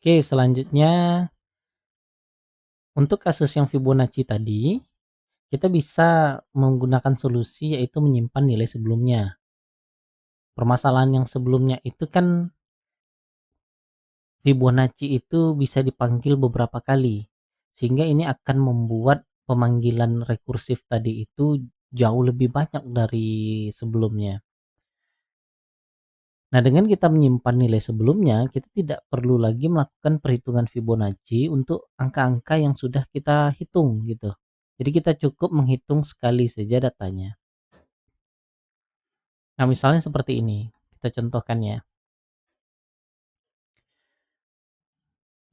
Oke, selanjutnya untuk kasus yang Fibonacci tadi, kita bisa menggunakan solusi yaitu menyimpan nilai sebelumnya. Permasalahan yang sebelumnya itu kan Fibonacci itu bisa dipanggil beberapa kali, sehingga ini akan membuat pemanggilan rekursif tadi itu jauh lebih banyak dari sebelumnya. Nah, dengan kita menyimpan nilai sebelumnya, kita tidak perlu lagi melakukan perhitungan Fibonacci untuk angka-angka yang sudah kita hitung gitu. Jadi kita cukup menghitung sekali saja datanya. Nah, misalnya seperti ini. kita contohkan ya.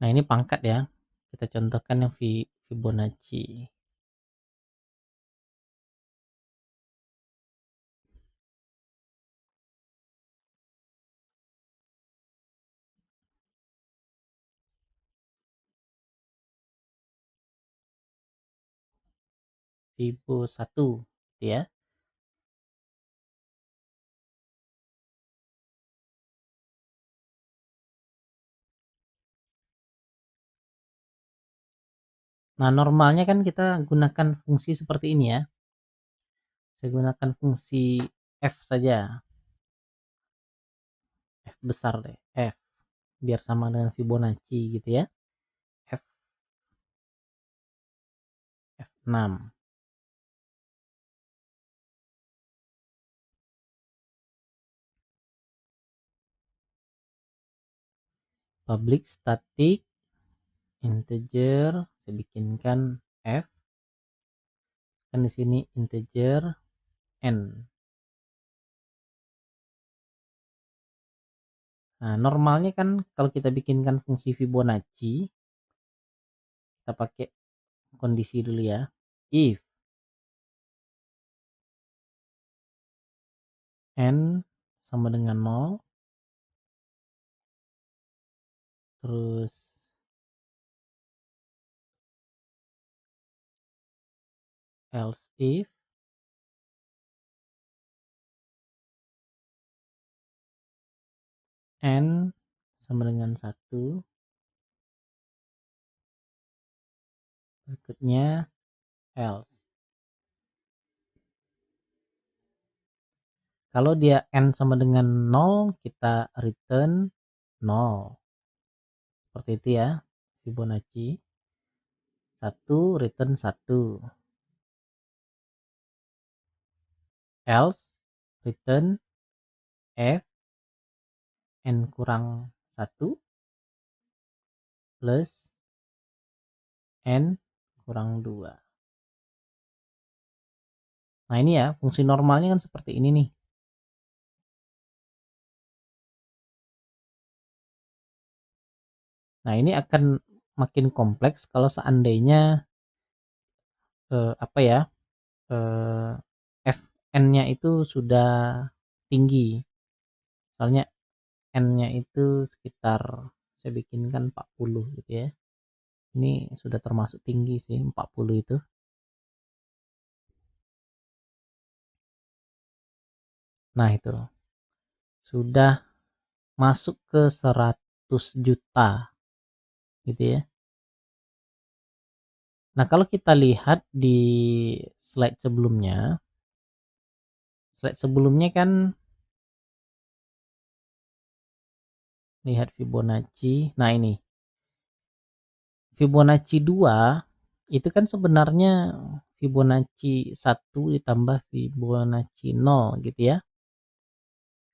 Nah, ini pangkat ya. Kita contohkan yang Fibonacci. Fibo 1 ya. Nah, normalnya kan kita gunakan fungsi seperti ini ya. Saya gunakan fungsi F saja. F besar deh, F. Biar sama dengan Fibonacci gitu ya. F F6. Public static integer, saya bikinkan F, kan di sini integer n. Nah, normalnya kan kalau kita bikinkan fungsi Fibonacci, kita pakai kondisi dulu ya. If n sama dengan 0, terus else if n sama dengan 1, berikutnya else. Kalau dia n sama dengan 0, kita return 0. Seperti itu ya, Fibonacci. 1 return 1. Else return f n kurang 1 plus n kurang 2. Nah, ini ya, fungsi normalnya kan seperti ini nih. Nah, ini akan makin kompleks kalau seandainya apa ya, fn-nya itu sudah tinggi. Soalnya n-nya itu sekitar saya bikinkan 40 gitu ya. Ini sudah termasuk tinggi sih 40 itu. Nah, itu sudah masuk ke 100 juta gitu ya. Nah, kalau kita lihat di slide sebelumnya kan lihat Fibonacci. Nah, ini Fibonacci 2 itu kan sebenarnya Fibonacci 1 ditambah Fibonacci 0 gitu ya.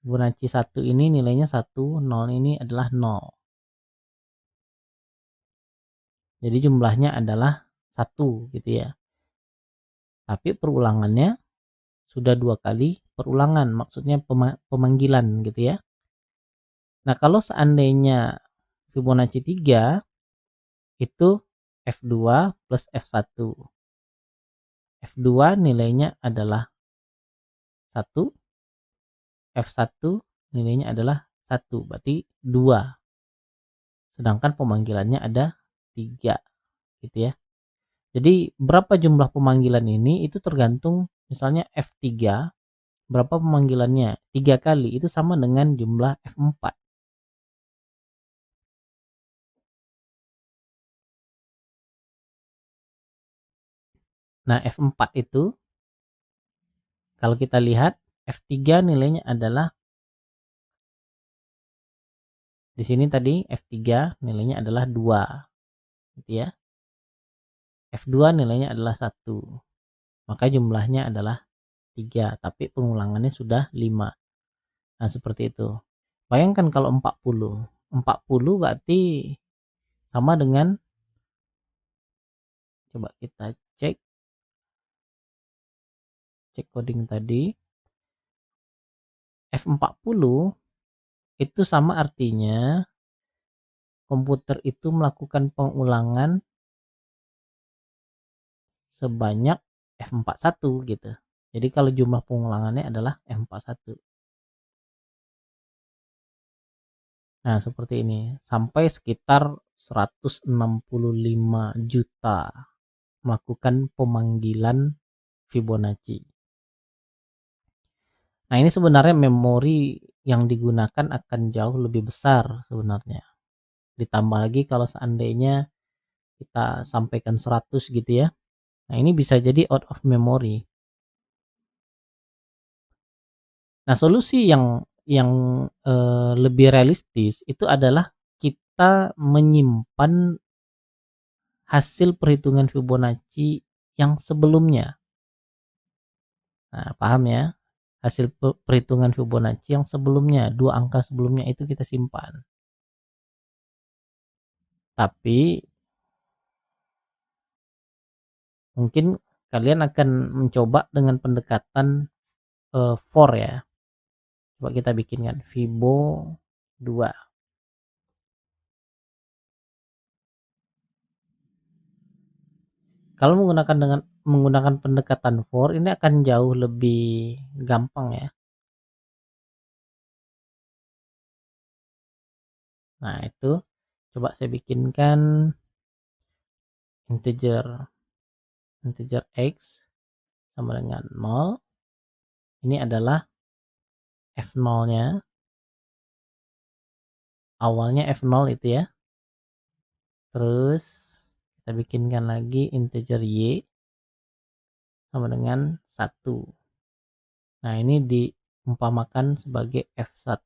Fibonacci 1 ini nilainya 1, 0 ini adalah 0. Jadi jumlahnya adalah 1 gitu ya. Tapi perulangannya sudah 2 kali perulangan, maksudnya pemanggilan gitu ya. Nah, kalau seandainya Fibonacci 3 itu F2 plus F1. F2 nilainya adalah 1, F1 nilainya adalah 1, berarti 2. Sedangkan pemanggilannya ada 3 gitu ya. Jadi berapa jumlah pemanggilan ini itu tergantung, misalnya F3 berapa pemanggilannya, 3 kali itu sama dengan jumlah F4. Nah, F4 itu kalau kita lihat F3 nilainya adalah di sini tadi F3 nilainya adalah 2 gitu ya. F2 nilainya adalah 1. Maka jumlahnya adalah 3, tapi pengulangannya sudah 5. Nah, seperti itu. Bayangkan kalau 40. 40 berarti sama dengan, coba kita cek coding tadi. F40 Itu sama artinya komputer itu melakukan pengulangan sebanyak F41 gitu. Jadi kalau jumlah pengulangannya adalah F41. Nah, seperti ini. Sampai sekitar 165 juta melakukan pemanggilan Fibonacci. Nah, ini sebenarnya memori yang digunakan akan jauh lebih besar sebenarnya. Ditambah lagi kalau seandainya kita sampaikan 100 gitu ya. Nah, ini bisa jadi out of memory. Nah, solusi yang lebih realistis itu adalah kita menyimpan hasil perhitungan Fibonacci yang sebelumnya. Nah, paham ya? Hasil perhitungan Fibonacci yang sebelumnya, dua angka sebelumnya itu kita simpan. Tapi mungkin kalian akan mencoba dengan pendekatan for ya. Coba kita bikinkan Fibo 2. Kalau menggunakan pendekatan for ini akan jauh lebih gampang ya. Nah, itu coba saya bikinkan integer x sama dengan 0. Ini adalah F0-nya. Awalnya F0 itu ya. Terus kita bikinkan lagi integer y sama dengan 1. Nah, ini diumpamakan sebagai F1.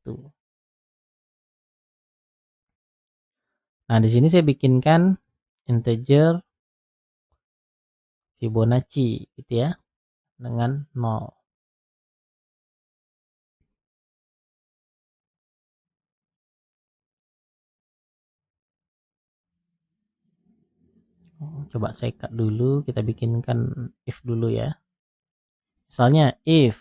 Nah, di sini saya bikinkan integer Fibonacci gitu ya dengan 0. Coba saya cut dulu, kita bikinkan if dulu ya. Misalnya if,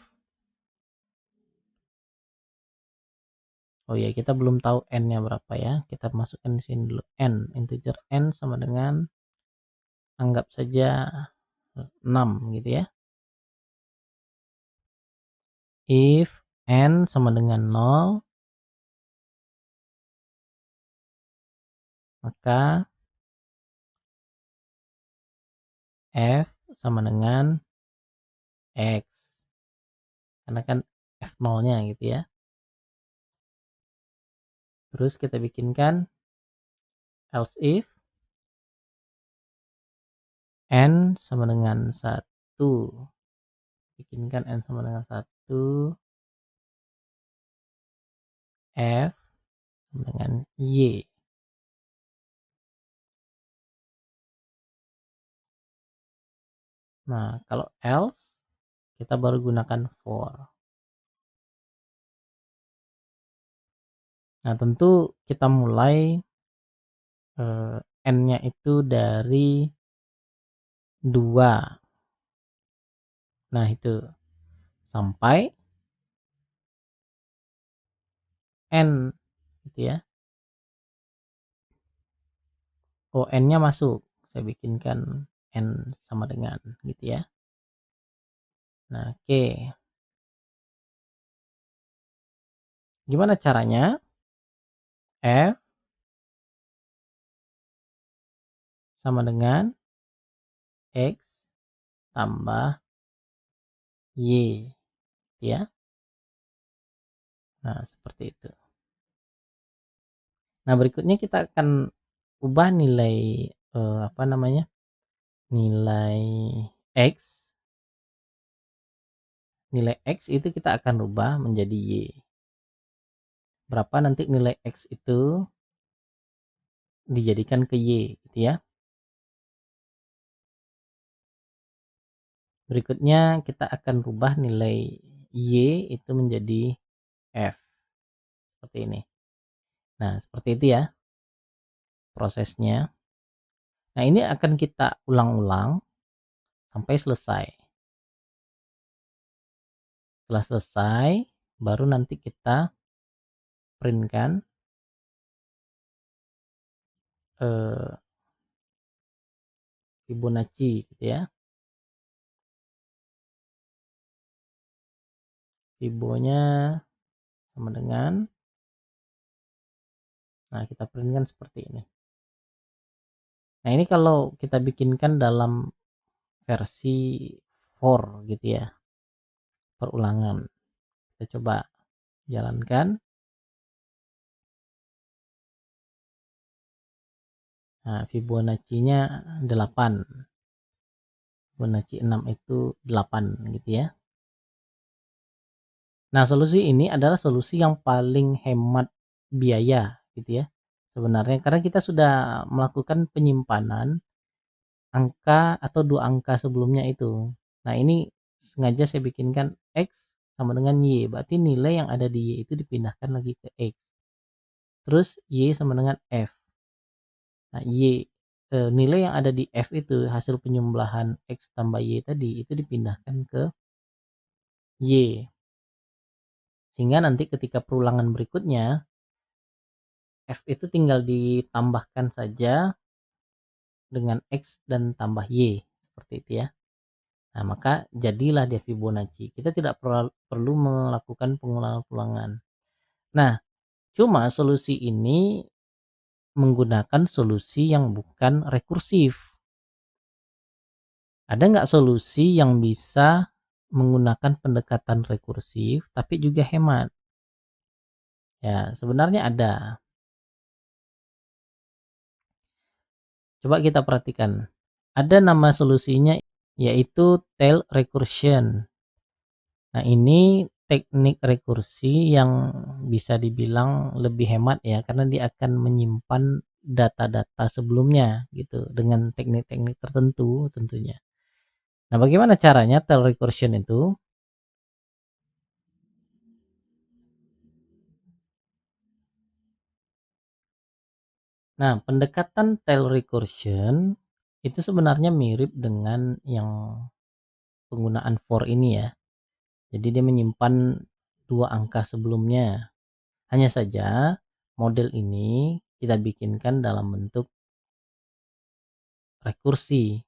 oh ya, kita belum tahu n-nya berapa ya. Kita masukkan di sini dulu n, integer n sama dengan anggap saja 6 gitu ya. If n sama dengan 0, maka f sama dengan x. Karena kan f0-nya gitu ya. Terus kita bikinkan else if n sama dengan 1. Bikinkan n sama dengan 1, f sama dengan y. Nah, kalau else kita baru gunakan for. Nah, tentu kita mulai n-nya itu dari 2. Nah, itu sampai n gitu ya. Oh, n-nya masuk. Saya bikinkan n sama dengan gitu ya. Nah, oke. Gimana caranya? F sama dengan x tambah y ya. Nah, seperti itu. Nah, berikutnya kita akan ubah nilai apa namanya? Nilai x. Nilai x itu kita akan ubah menjadi y. Berapa nanti nilai x itu dijadikan ke y gitu ya. Berikutnya kita akan rubah nilai y itu menjadi f. Seperti ini. Nah, seperti itu ya prosesnya. Nah, ini akan kita ulang-ulang sampai selesai. Setelah selesai, baru nanti kita print kan Fibonacci gitu ya. Fibonya sama dengan, nah kita print kan seperti ini. Nah ini kalau kita bikinkan dalam versi 4 gitu ya, perulangan. Kita coba jalankan. Nah Fibonacci-nya 8. Fibonacci 6 itu 8 gitu ya. Nah solusi ini adalah solusi yang paling hemat biaya gitu ya. Sebenarnya karena kita sudah melakukan penyimpanan angka atau 2 angka sebelumnya itu. Nah ini sengaja saya bikinkan X sama dengan Y. Berarti nilai yang ada di Y itu dipindahkan lagi ke X. Terus Y sama dengan F. Nah nilai yang ada di F itu hasil penjumlahan X tambah Y tadi itu dipindahkan ke Y. Sehingga nanti ketika perulangan berikutnya F itu tinggal ditambahkan saja dengan X dan tambah Y. Seperti itu ya. Nah, maka jadilah dia Fibonacci. Kita tidak perlu melakukan pengulangan-ulangan. Nah, cuma solusi ini menggunakan solusi yang bukan rekursif. Ada nggak solusi yang bisa menggunakan pendekatan rekursif tapi juga hemat? Ya, sebenarnya ada. Coba kita perhatikan. Ada nama solusinya yaitu tail recursion. Nah, ini teknik rekursi yang bisa dibilang lebih hemat ya, karena dia akan menyimpan data-data sebelumnya gitu dengan teknik-teknik tertentu tentunya. Nah, bagaimana caranya tail recursion itu? Nah, pendekatan tail recursion itu sebenarnya mirip dengan yang penggunaan for ini ya. Jadi dia menyimpan 2 angka sebelumnya. Hanya saja model ini kita bikinkan dalam bentuk rekursi.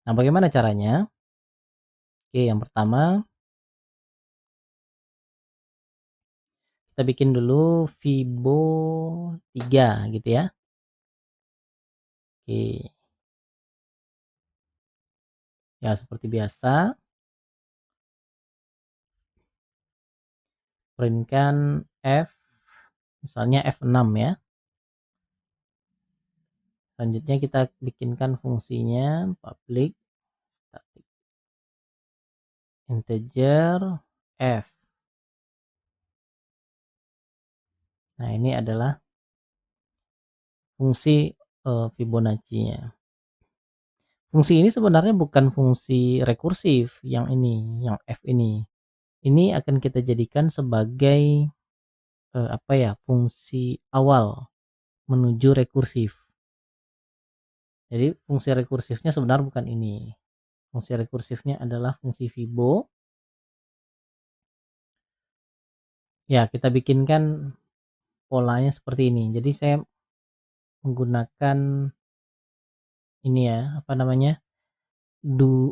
Nah, bagaimana caranya? Oke, yang pertama kita bikin dulu Fibo 3 gitu ya. Oke. Ya, seperti biasa printkan F misalnya F6 ya. Selanjutnya kita bikinkan fungsinya public static integer F. Nah, ini adalah fungsi Fibonacci-nya. Fungsi ini sebenarnya bukan fungsi rekursif yang ini, yang F ini. Ini akan kita jadikan sebagai apa ya, fungsi awal menuju rekursif. Jadi fungsi rekursifnya sebenarnya bukan ini. Fungsi rekursifnya adalah fungsi Fibo. Ya, kita bikinkan polanya seperti ini. Jadi saya menggunakan ini ya, apa namanya?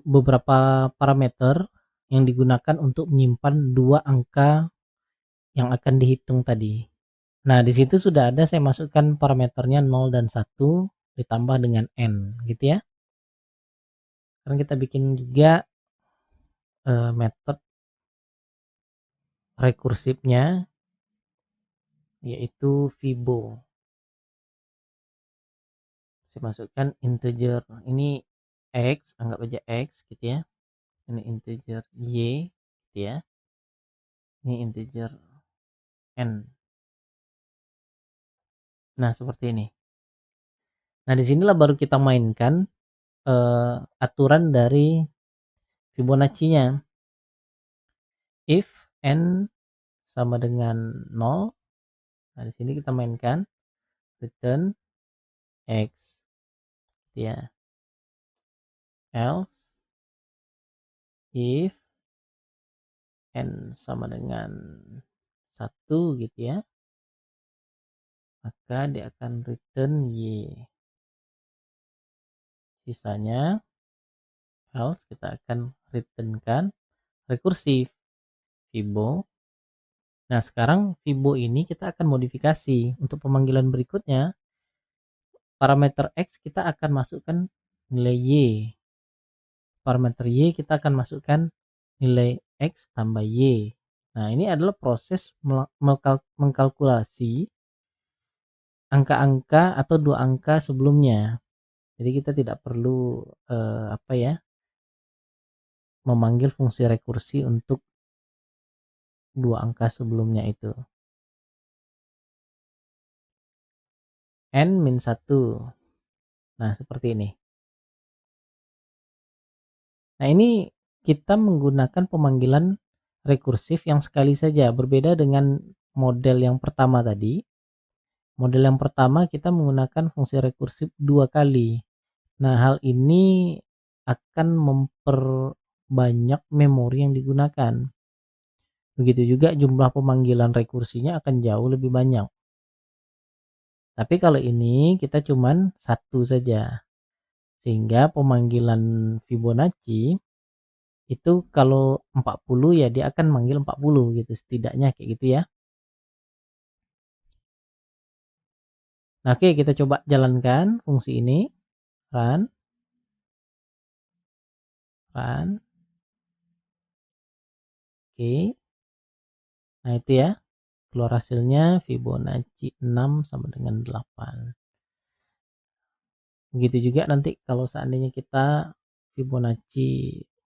Beberapa parameter yang digunakan untuk menyimpan 2 angka yang akan dihitung tadi. Nah, di situ sudah ada saya masukkan parameternya 0 dan 1 ditambah dengan n gitu ya. Sekarang kita bikin juga metode rekursifnya yaitu Fibo. Saya masukkan integer ini X, anggap aja X gitu ya. Ini integer Y gitu ya. Ini integer N. Nah, seperti ini. Nah, disinilah baru kita mainkan aturan dari Fibonacci-nya. If N sama dengan 0. Nah, di sini kita mainkan return X gitu ya. Else if N sama dengan 1 gitu ya. maka dia akan return Y. Sisanya else, kita akan returnkan rekursif Fibo. Nah, sekarang Fibo ini kita akan modifikasi. Untuk pemanggilan berikutnya, parameter X kita akan masukkan nilai Y. Parameter Y kita akan masukkan nilai X tambah Y. Nah, ini adalah proses mengkalkulasi angka-angka atau dua angka sebelumnya. Jadi kita tidak perlu memanggil fungsi rekursi untuk dua angka sebelumnya itu. N-1. Nah, seperti ini. Nah, ini kita menggunakan pemanggilan rekursif yang sekali saja, berbeda dengan model yang pertama tadi. Model yang pertama kita menggunakan fungsi rekursif dua kali. Nah, hal ini akan memperbanyak memori yang digunakan. Begitu juga jumlah pemanggilan rekursinya akan jauh lebih banyak. Tapi kalau ini kita cuman satu saja. Sehingga pemanggilan Fibonacci itu kalau 40 ya dia akan manggil 40 gitu, setidaknya kayak gitu ya. Nah, oke, kita coba jalankan fungsi ini. Run. Oke. Nah, itu ya. Keluar hasilnya Fibonacci 6 sama dengan 8. Begitu juga nanti kalau seandainya kita Fibonacci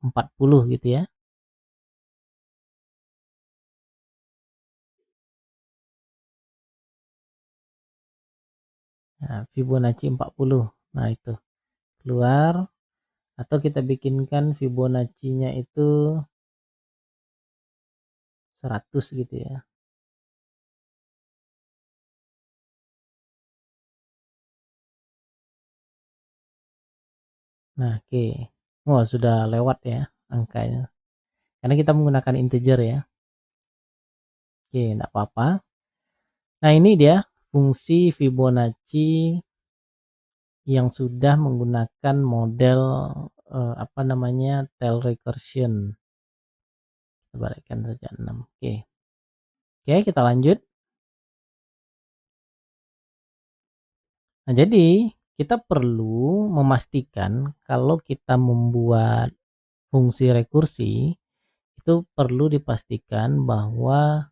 40 gitu ya. Nah, Fibonacci 40. Nah, itu keluar, atau kita bikinkan Fibonacci-nya itu 100 gitu ya. Nah, oke. Oh, sudah lewat ya angkanya. Karena kita menggunakan integer ya. Oke, enggak apa-apa. Nah, ini dia fungsi Fibonacci yang sudah menggunakan model tail recursion. Kita balikkan saja 6. Oke. Oke, kita lanjut. Nah, jadi kita perlu memastikan kalau kita membuat fungsi rekursi itu perlu dipastikan bahwa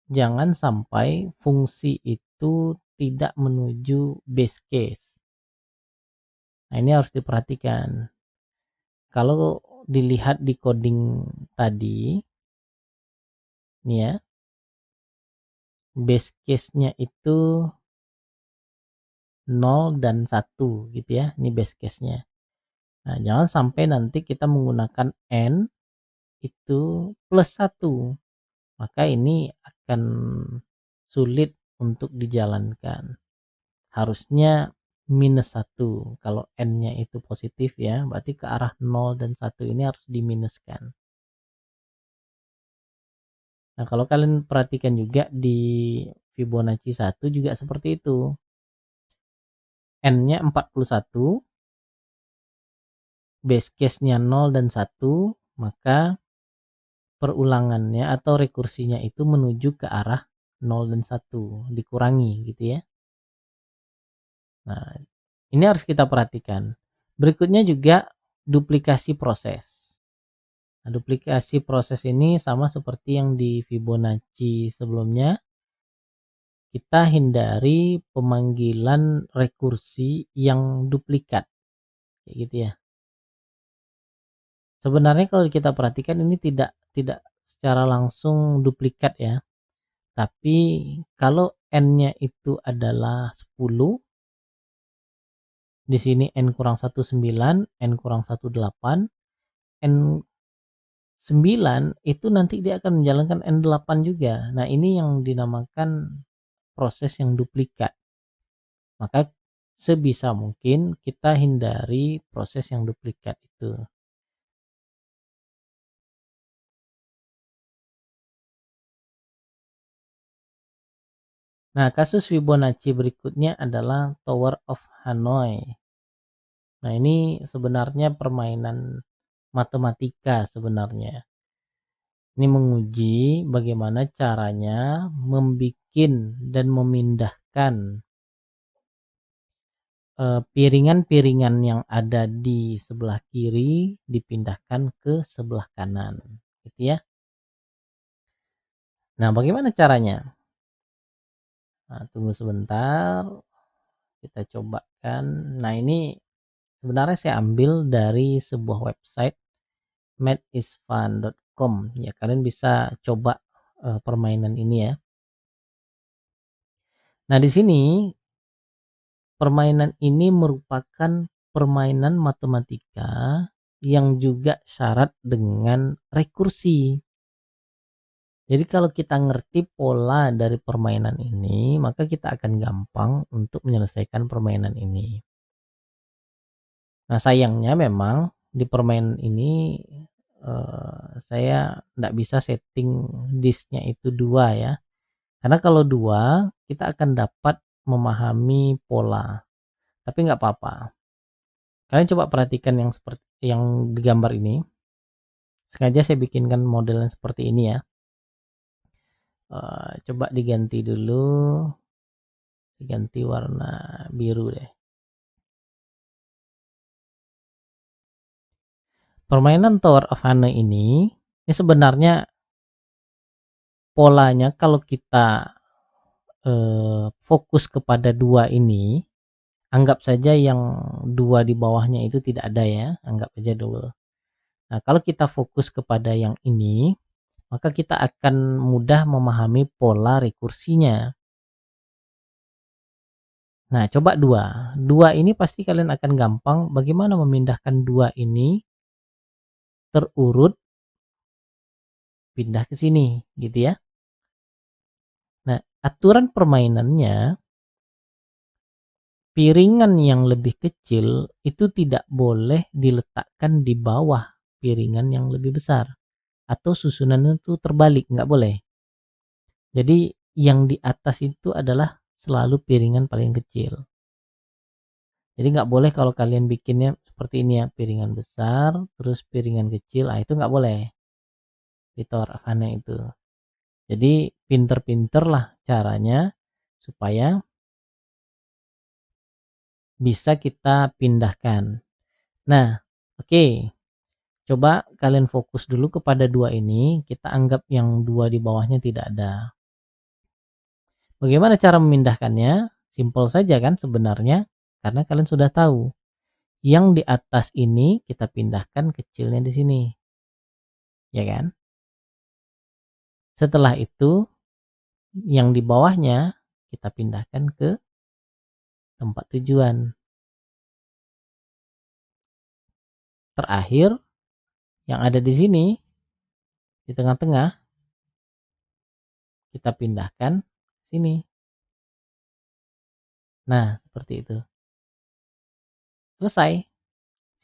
jangan sampai fungsi itu tidak menuju base case. Nah, ini harus diperhatikan. Kalau dilihat di coding tadi, nih ya, base case-nya itu 0 dan 1 gitu ya. Ini base case-nya. Nah, jangan sampai nanti kita menggunakan N itu plus 1. Maka ini akan sulit untuk dijalankan. Harusnya minus 1. Kalau N-nya itu positif ya, berarti ke arah 0 dan 1 ini harus diminuskan. Nah, kalau kalian perhatikan juga di Fibonacci 1 juga seperti itu. N-nya 41, base case-nya 0 dan 1, maka perulangannya atau rekursinya itu menuju ke arah 0 dan 1, dikurangi gitu ya. Nah, ini harus kita perhatikan. Berikutnya juga duplikasi proses. Nah, duplikasi proses ini sama seperti yang di Fibonacci sebelumnya. Kita hindari pemanggilan rekursi yang duplikat. Kayak gitu ya. Sebenarnya kalau kita perhatikan ini tidak secara langsung duplikat ya. Tapi kalau N-nya itu adalah 10, di sini N kurang 1 9, N kurang 1 8, N 9 itu nanti dia akan menjalankan N8 juga. Nah, ini yang dinamakan proses yang duplikat. Maka sebisa mungkin kita hindari proses yang duplikat itu. Nah, kasus Fibonacci berikutnya adalah Tower of Hanoi. Nah, ini sebenarnya permainan matematika sebenarnya. Ini menguji bagaimana caranya membikin dan memindahkan piringan-piringan yang ada di sebelah kiri dipindahkan ke sebelah kanan, gitu ya. Nah, bagaimana caranya? Nah, tunggu sebentar, kita cobakan. Nah, ini sebenarnya saya ambil dari sebuah website matheisfun.com. Ya, kalian bisa coba permainan ini ya. Nah, di sini permainan ini merupakan permainan matematika yang juga syarat dengan rekursi. Jadi kalau kita ngerti pola dari permainan ini, maka kita akan gampang untuk menyelesaikan permainan ini. Nah, sayangnya memang di permainan ini saya tidak bisa setting disknya itu 2 ya. Karena kalau 2 kita akan dapat memahami pola. Tapi nggak apa-apa. Kalian coba perhatikan yang seperti yang digambar ini. Sengaja saya bikinkan modelnya seperti ini ya. Coba diganti dulu, diganti warna biru deh. Permainan Tower of Hanoi ini sebenarnya polanya kalau kita fokus kepada 2 ini, anggap saja yang 2 di bawahnya itu tidak ada ya, anggap aja dulu. Nah, kalau kita fokus kepada yang ini, maka kita akan mudah memahami pola rekursinya. Nah, coba 2. 2 ini pasti kalian akan gampang bagaimana memindahkan 2 ini terurut pindah ke sini, gitu ya. Nah, aturan permainannya piringan yang lebih kecil itu tidak boleh diletakkan di bawah piringan yang lebih besar. Atau susunannya itu terbalik, nggak boleh. Jadi yang di atas itu adalah selalu piringan paling kecil. Jadi nggak boleh kalau kalian bikinnya seperti ini ya, piringan besar, terus piringan kecil, itu nggak boleh di Tower of Hanoi itu. Jadi pinter-pinter lah caranya supaya bisa kita pindahkan. Nah, oke. Coba kalian fokus dulu kepada 2 ini, kita anggap yang 2 di bawahnya tidak ada. Bagaimana cara memindahkannya? Simpel saja kan sebenarnya, karena kalian sudah tahu. Yang di atas ini kita pindahkan kecilnya di sini. Ya kan? Setelah itu, yang di bawahnya kita pindahkan ke tempat tujuan. Terakhir, yang ada di sini, di tengah-tengah, kita pindahkan sini. Nah, seperti itu. Selesai.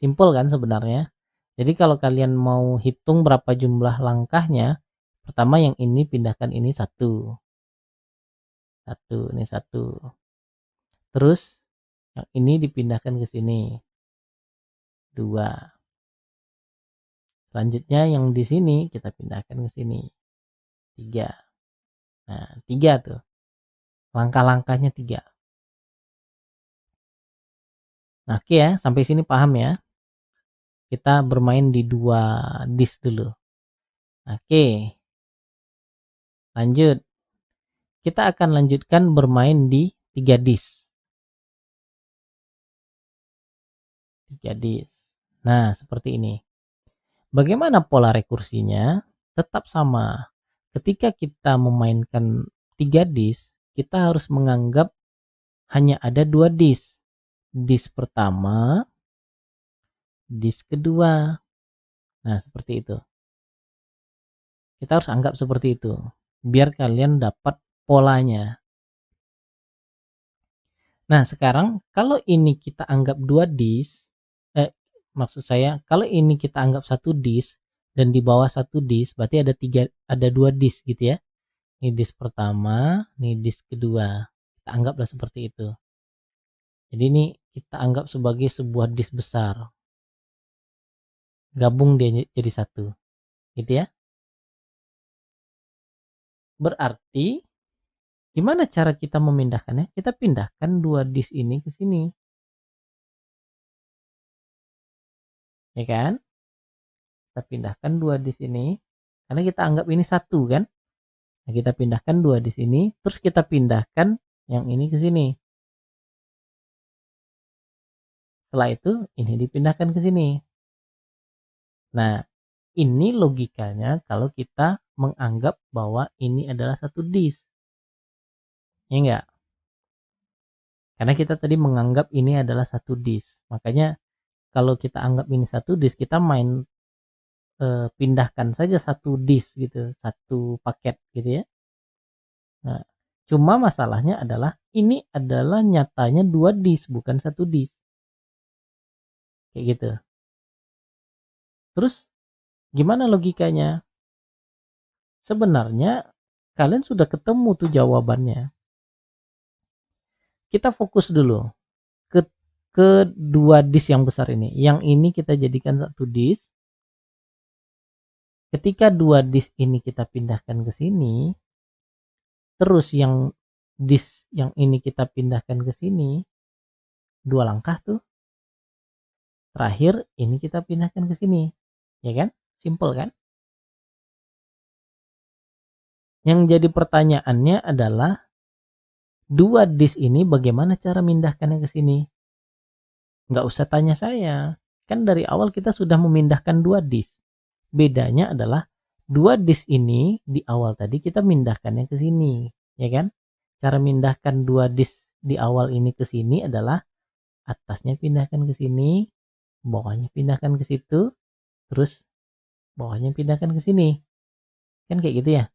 Simple kan sebenarnya. Jadi kalau kalian mau hitung berapa jumlah langkahnya, pertama yang ini pindahkan ini satu, ini satu. Terus yang ini dipindahkan ke sini, 2. Selanjutnya yang di sini kita pindahkan ke sini, 3. Nah, 3 tuh. Langkah-langkahnya 3. Nah, oke ya, sampai sini paham ya. Kita bermain di 2 disk dulu. Oke. Lanjut. Kita akan lanjutkan bermain di 3 disk. 3 disk. Nah, seperti ini. Bagaimana pola rekursinya? Tetap sama. Ketika kita memainkan 3 disk, kita harus menganggap hanya ada 2 disk. Disk pertama, disk kedua. Nah, seperti itu. Kita harus anggap seperti itu. Biar kalian dapat polanya. Nah, sekarang kalau ini kita anggap 2 disk, maksud saya kalau ini kita anggap 1 disk dan di bawah 1 disk berarti ada 2 disk gitu ya. Ini disk pertama, ini disk kedua. Kita anggaplah seperti itu. Jadi ini kita anggap sebagai sebuah disk besar. Gabung dia jadi satu. Gitu ya. Berarti gimana cara kita memindahkannya? Kita pindahkan dua disk ini ke sini. Ya kan? Kita pindahkan dua disk ini. Karena kita anggap ini satu kan? Nah, kita pindahkan dua disk ini. Terus kita pindahkan yang ini ke sini. Setelah itu ini dipindahkan ke sini. Nah, ini logikanya kalau kita menganggap bahwa ini adalah satu disk. Ya enggak? Karena kita tadi menganggap ini adalah satu disk. Makanya kalau kita anggap ini satu disk, kita main pindahkan saja satu disk gitu, satu paket gitu ya. Nah, cuma masalahnya adalah ini adalah nyatanya dua disk, bukan satu disk. Kayak gitu. Terus gimana logikanya? Sebenarnya kalian sudah ketemu tuh jawabannya. Kita fokus dulu ke dua disk yang besar ini. Yang ini kita jadikan satu disk. Ketika dua disk ini kita pindahkan ke sini, terus yang disk yang ini kita pindahkan ke sini, dua langkah tuh. Terakhir ini kita pindahkan ke sini. Ya kan? Simple kan? Yang jadi pertanyaannya adalah dua disk ini bagaimana cara mindahkannya ke sini? Nggak usah tanya saya. Kan dari awal kita sudah memindahkan dua disk. Bedanya adalah dua disk ini di awal tadi kita mindahkannya ke sini. Ya kan? Cara mindahkan dua disk di awal ini ke sini adalah atasnya pindahkan ke sini, bawahnya pindahkan ke situ, terus bawahnya pindahkan ke sini. Kan kayak gitu ya.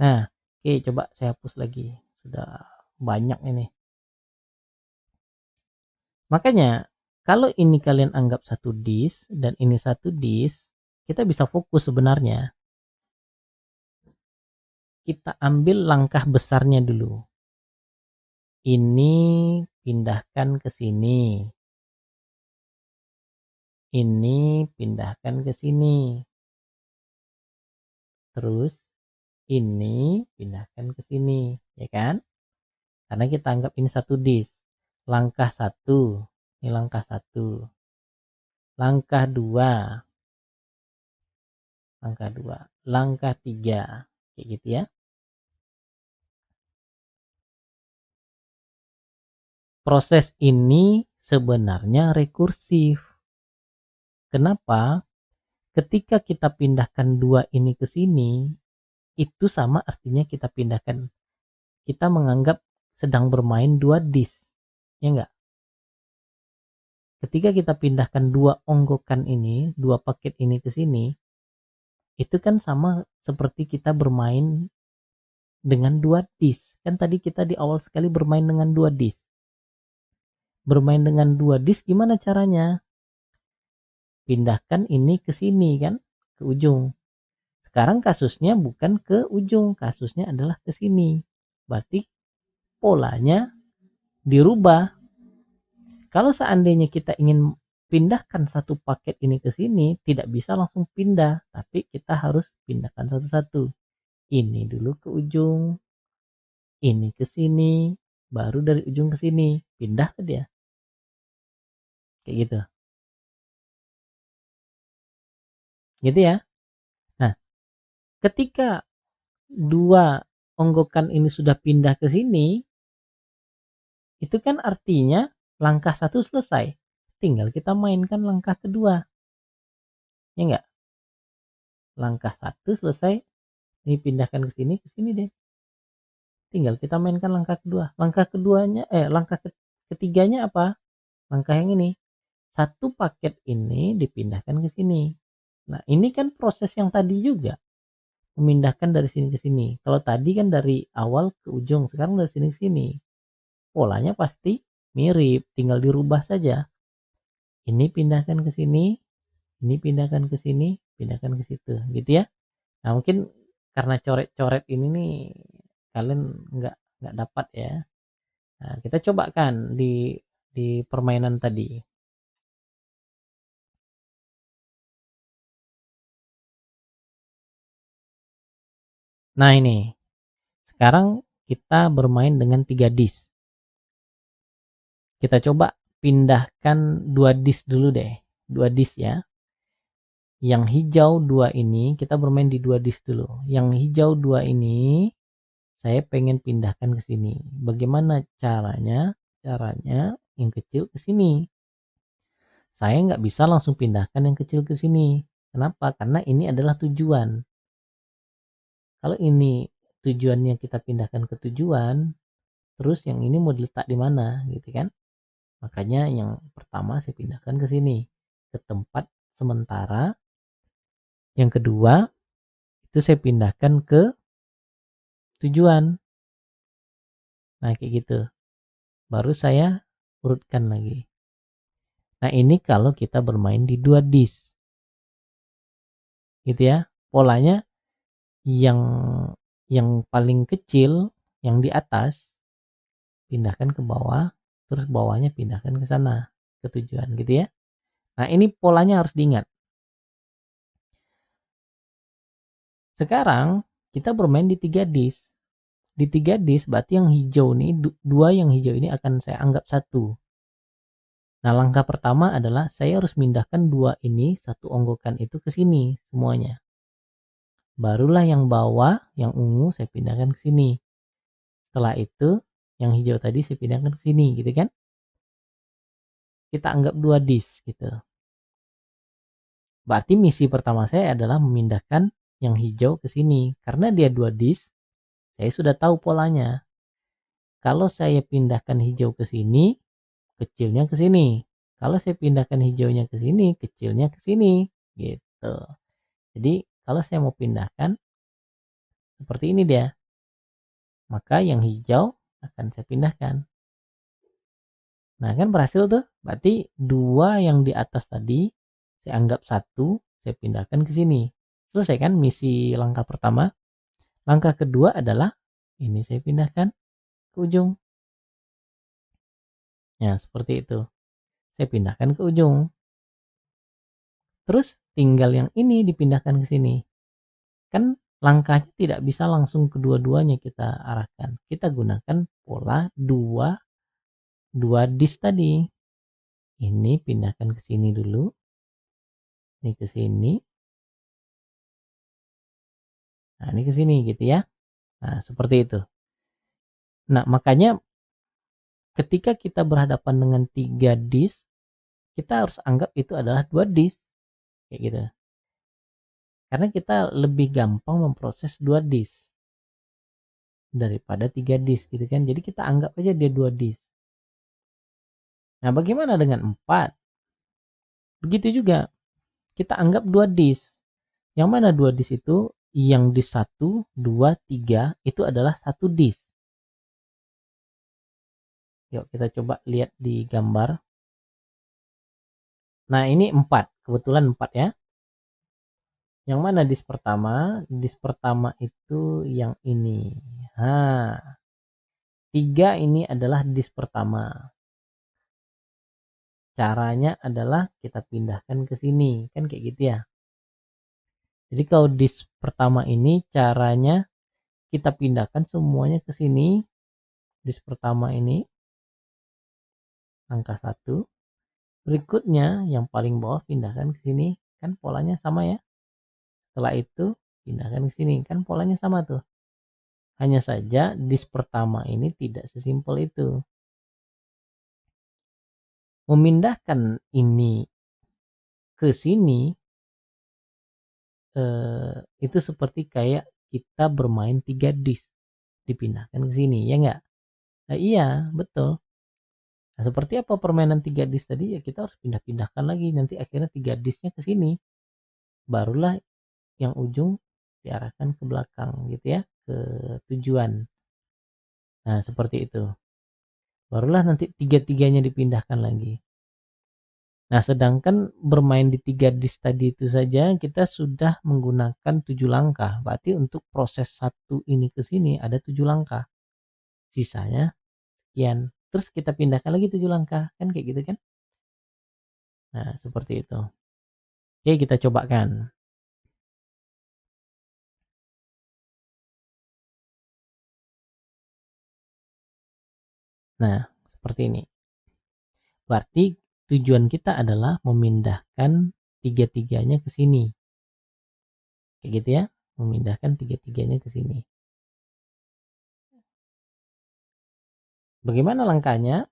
Nah, oke, coba saya hapus lagi. Sudah banyak ini. Makanya, kalau ini kalian anggap satu disk dan ini satu disk, kita bisa fokus sebenarnya. Kita ambil langkah besarnya dulu. Ini pindahkan ke sini. Ini pindahkan ke sini. Terus ini pindahkan ke sini, ya kan? Karena kita anggap ini satu disk. Langkah satu, ini langkah satu. Langkah dua, langkah tiga, kayak gitu ya. Proses ini sebenarnya rekursif. Kenapa? Ketika kita pindahkan dua ini ke sini, itu sama artinya kita pindahkan, kita menganggap sedang bermain dua disk, ya enggak? Ketika kita pindahkan dua onggokan ini, dua paket ini ke sini, itu kan sama seperti kita bermain dengan dua disk. Kan tadi kita di awal sekali bermain dengan dua disk. Bermain dengan dua disk gimana caranya? Pindahkan ini ke sini kan, ke ujung. Sekarang kasusnya bukan ke ujung, kasusnya adalah ke sini. Berarti polanya dirubah. Kalau seandainya kita ingin pindahkan satu paket ini ke sini, tidak bisa langsung pindah, tapi kita harus pindahkan satu-satu. Ini dulu ke ujung, ini ke sini, baru dari ujung ke sini, pindah ke dia. Kayak gitu. Gitu ya. Nah, ketika dua onggokan ini sudah pindah ke sini, itu kan artinya langkah satu selesai. Tinggal kita mainkan langkah kedua. Ya enggak? Langkah satu selesai, ini pindahkan ke sini deh. Tinggal kita mainkan langkah kedua. Langkah keduanya, langkah ketiganya apa? Langkah yang ini. Satu paket ini dipindahkan ke sini. Nah, ini kan proses yang tadi juga. Memindahkan dari sini ke sini. Kalau tadi kan dari awal ke ujung, sekarang dari sini ke sini. Polanya pasti mirip, tinggal dirubah saja. Ini pindahkan ke sini, ini pindahkan ke sini, pindahkan ke situ, gitu ya. Nah, mungkin karena coret-coret ini nih kalian nggak dapat ya. Nah, kita coba kan di permainan tadi. Nah ini, sekarang kita bermain dengan 3 disk. Kita coba pindahkan 2 disk dulu deh. 2 disk ya. Yang hijau 2 ini, kita bermain di 2 disk dulu. Yang hijau 2 ini, saya pengen pindahkan ke sini. Bagaimana caranya? Caranya yang kecil ke sini. Saya nggak bisa langsung pindahkan yang kecil ke sini. Kenapa? Karena ini adalah tujuan. Kalau ini tujuannya kita pindahkan ke tujuan, terus yang ini mau diletak di mana, gitu kan? Makanya yang pertama saya pindahkan ke sini, ke tempat sementara. Yang kedua, itu saya pindahkan ke tujuan. Nah, kayak gitu. Baru saya urutkan lagi. Nah, ini kalau kita bermain di 2 disk. Gitu ya. Polanya yang paling kecil, yang di atas, pindahkan ke bawah, terus bawahnya pindahkan ke sana, ke tujuan gitu ya. Nah, ini polanya harus diingat. Sekarang kita bermain di 3 disk. Di 3 disk berarti yang hijau nih, dua yang hijau ini akan saya anggap satu. Nah, langkah pertama adalah saya harus mindahkan dua ini, satu onggokan itu ke sini semuanya. Barulah yang bawah, yang ungu saya pindahkan ke sini. Setelah itu, yang hijau tadi saya pindahkan ke sini gitu kan. Kita anggap 2 disk gitu. Berarti misi pertama saya adalah memindahkan yang hijau ke sini. Karena dia 2 disk, saya sudah tahu polanya. Kalau saya pindahkan hijau ke sini, kecilnya ke sini. Kalau saya pindahkan hijaunya ke sini, kecilnya ke sini. Gitu. Jadi kalau saya mau pindahkan, seperti ini dia. Maka yang hijau akan saya pindahkan. Nah kan berhasil tuh. Berarti dua yang di atas tadi, saya anggap satu, saya pindahkan ke sini. Selesai kan misi langkah pertama. Langkah kedua adalah, ini saya pindahkan ke ujung. Ya seperti itu. Saya pindahkan ke ujung. Terus tinggal yang ini dipindahkan ke sini. Kan langkahnya tidak bisa langsung kedua-duanya kita arahkan. Kita gunakan pola dua disk tadi. Ini pindahkan ke sini dulu. Ini ke sini. Nah, ini ke sini gitu ya. Nah, seperti itu. Nah, makanya ketika kita berhadapan dengan 3 disk, kita harus anggap itu adalah 2 disk. Kayak gitu. Karena kita lebih gampang memproses 2 disk daripada 3 disk gitu kan. Jadi kita anggap aja dia 2 disk. Nah, bagaimana dengan 4? Begitu juga. Kita anggap 2 disk. Yang mana 2 disk itu? Yang disk 1, 2, 3 itu adalah 1 disk. Yuk kita coba lihat di gambar. Nah, ini 4. Kebetulan 4 ya. Yang mana disk pertama? Disk pertama itu yang ini. Nah, 3 ini adalah disk pertama. Caranya adalah kita pindahkan ke sini. Kan kayak gitu ya. Jadi kalau disk pertama ini caranya kita pindahkan semuanya ke sini. Disk pertama ini angka 1. Berikutnya yang paling bawah pindahkan ke sini. Kan polanya sama ya. Setelah itu pindahkan ke sini. Kan polanya sama tuh. Hanya saja disk pertama ini tidak sesimpel itu. Memindahkan ini ke sini itu seperti kayak kita bermain 3 disk dipindahkan ke sini ya enggak? Nah, iya betul. Nah, seperti apa permainan 3 disk tadi ya, kita harus pindah-pindahkan lagi, nanti akhirnya 3 disknya ke sini, barulah yang ujung diarahkan ke belakang gitu ya, ke tujuan. Nah seperti itu, barulah nanti tiga-tiganya dipindahkan lagi. Nah, sedangkan bermain di 3 disk tadi itu saja kita sudah menggunakan 7 langkah. Berarti untuk proses satu ini ke sini ada 7 langkah. Sisanya sekian. Terus kita pindahkan lagi 7 langkah. Kan kayak gitu kan? Nah, seperti itu. Oke, kita cobakan. Nah, seperti ini. Berarti tujuan kita adalah memindahkan tiga-tiganya ke sini. Kayak gitu ya. Memindahkan tiga-tiganya ke sini. Bagaimana langkahnya?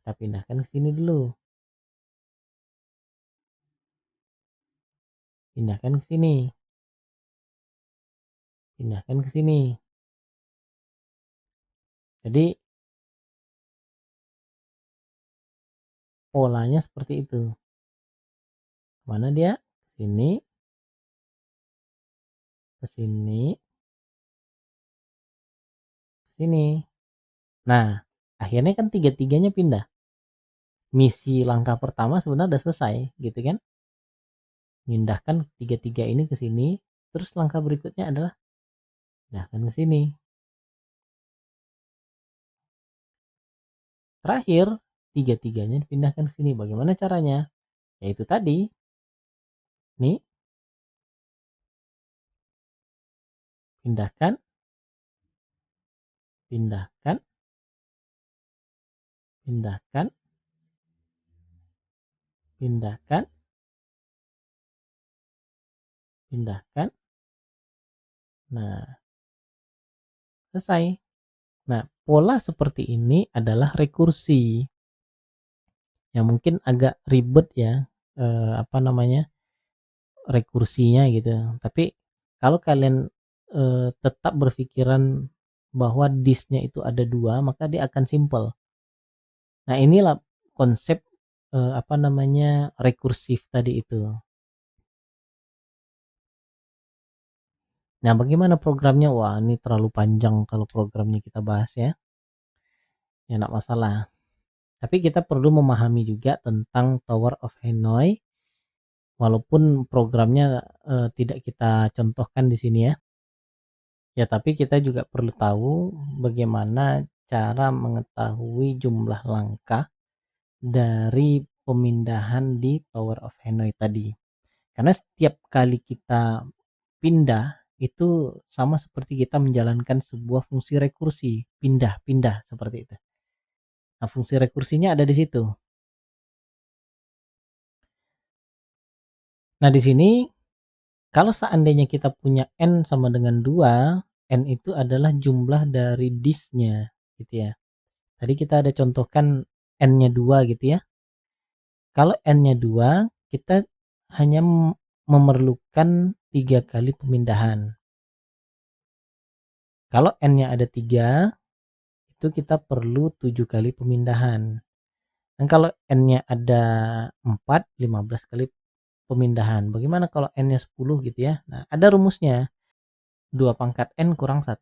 Kita pindahkan ke sini dulu. Pindahkan ke sini. Pindahkan ke sini. Jadi polanya seperti itu. Mana dia? Ke sini, ke sini, ke sini. Nah, akhirnya kan tiga-tiganya pindah. Misi langkah pertama sebenarnya udah selesai, gitu kan? Pindahkan tiga-tiga ini ke sini. Terus langkah berikutnya adalah pindahkan ke sini. Terakhir, tiga-tiganya dipindahkan ke sini. Bagaimana caranya? Yaitu tadi, nih, pindahkan, pindahkan, pindahkan, pindahkan, pindahkan. Nah, selesai. Nah, pola seperti ini adalah rekursi. Yang mungkin agak ribet ya, apa namanya, rekursinya gitu. Tapi kalau kalian tetap berpikiran bahwa disknya itu ada dua, maka dia akan simple. Nah, inilah konsep apa namanya, rekursif tadi itu. Nah, bagaimana programnya? Wah, ini terlalu panjang kalau programnya kita bahas ya. Ya, enggak masalah. Tapi kita perlu memahami juga tentang Tower of Hanoi, walaupun programnya tidak kita contohkan di sini ya. Ya, tapi kita juga perlu tahu bagaimana cara mengetahui jumlah langkah dari pemindahan di Tower of Hanoi tadi. Karena setiap kali kita pindah itu sama seperti kita menjalankan sebuah fungsi rekursi, pindah-pindah seperti itu. Nah, fungsi rekursinya ada di situ. Nah, di sini kalau seandainya kita punya n sama dengan 2, n itu adalah jumlah dari disknya gitu ya. Tadi kita ada contohkan n-nya 2 gitu ya. Kalau n-nya 2, kita hanya memerlukan 3 kali pemindahan. Kalau n-nya ada 3, itu kita perlu 7 kali pemindahan. Dan kalau n-nya ada 4, 15 kali pemindahan. Bagaimana kalau n-nya 10 gitu ya? Nah, ada rumusnya. 2 pangkat n kurang 1.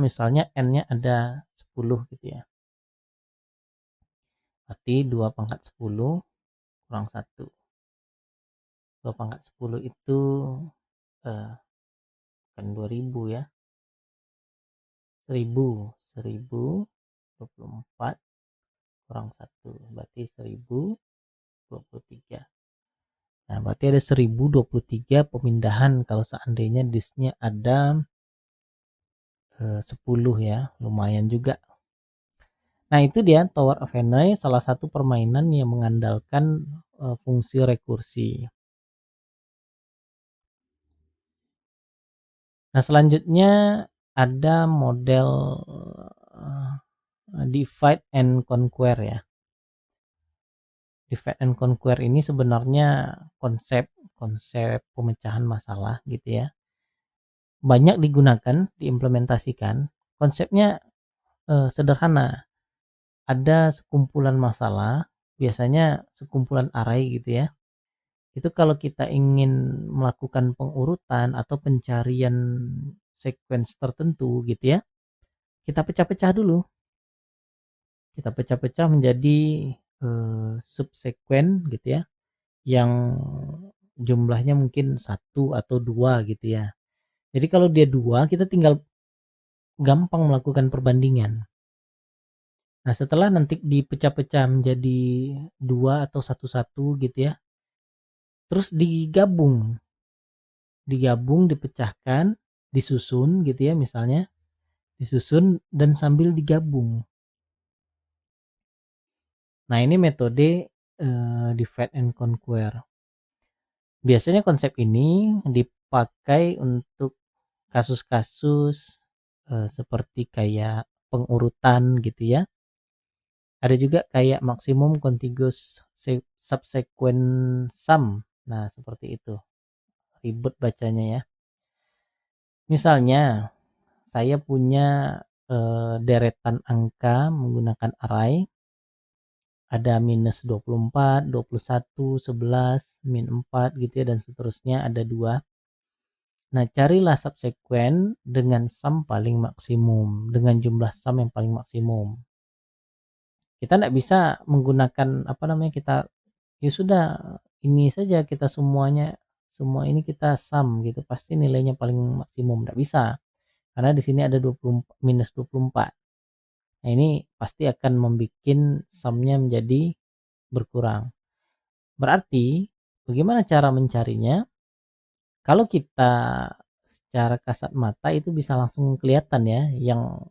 Misalnya n-nya ada 10 gitu ya. Berarti 2 pangkat 10 kurang 1. 2 pangkat 10 itu kan 2000 ya. 1024 kurang 1. Berarti 1023. Nah, berarti ada 1023 pemindahan kalau seandainya disknya ada 10 ya. Lumayan juga. Nah, itu dia Tower of Hanoi, salah satu permainan yang mengandalkan fungsi rekursi. Nah, selanjutnya ada model divide and conquer ya. Divide and conquer ini sebenarnya konsep pemecahan masalah gitu ya. Banyak digunakan, diimplementasikan. Konsepnya sederhana. Ada sekumpulan masalah, biasanya sekumpulan array gitu ya. Itu kalau kita ingin melakukan pengurutan atau pencarian sequence tertentu gitu ya, kita pecah-pecah dulu. Kita pecah-pecah menjadi subsequent gitu ya, yang jumlahnya mungkin 1 atau 2 gitu ya. Jadi kalau dia 2, kita tinggal gampang melakukan perbandingan. Nah, setelah nanti dipecah-pecah menjadi 2 atau 1-1 gitu ya, terus digabung, dipecahkan, disusun gitu ya, misalnya disusun dan sambil digabung. Nah, ini metode divide and conquer. Biasanya konsep ini dipakai untuk kasus-kasus seperti kayak pengurutan gitu ya. Ada juga kayak maksimum contiguous subsequent sum. Nah, seperti itu. Ribet bacanya ya. Misalnya, saya punya deretan angka menggunakan array. Ada minus 24, 21, 11, min 4 gitu ya, dan seterusnya ada 2. Nah, carilah subsequent dengan sum paling maksimum, dengan jumlah sum yang paling maksimum. Kita tidak bisa menggunakan apa namanya, kita ya sudah ini saja, kita semua ini kita sum gitu, pasti nilainya paling maksimum, tidak bisa, karena di sini ada 20 minus 24. Nah, ini pasti akan membuat sumnya menjadi berkurang. Berarti bagaimana cara mencarinya? Kalau kita secara kasat mata itu bisa langsung kelihatan ya, yang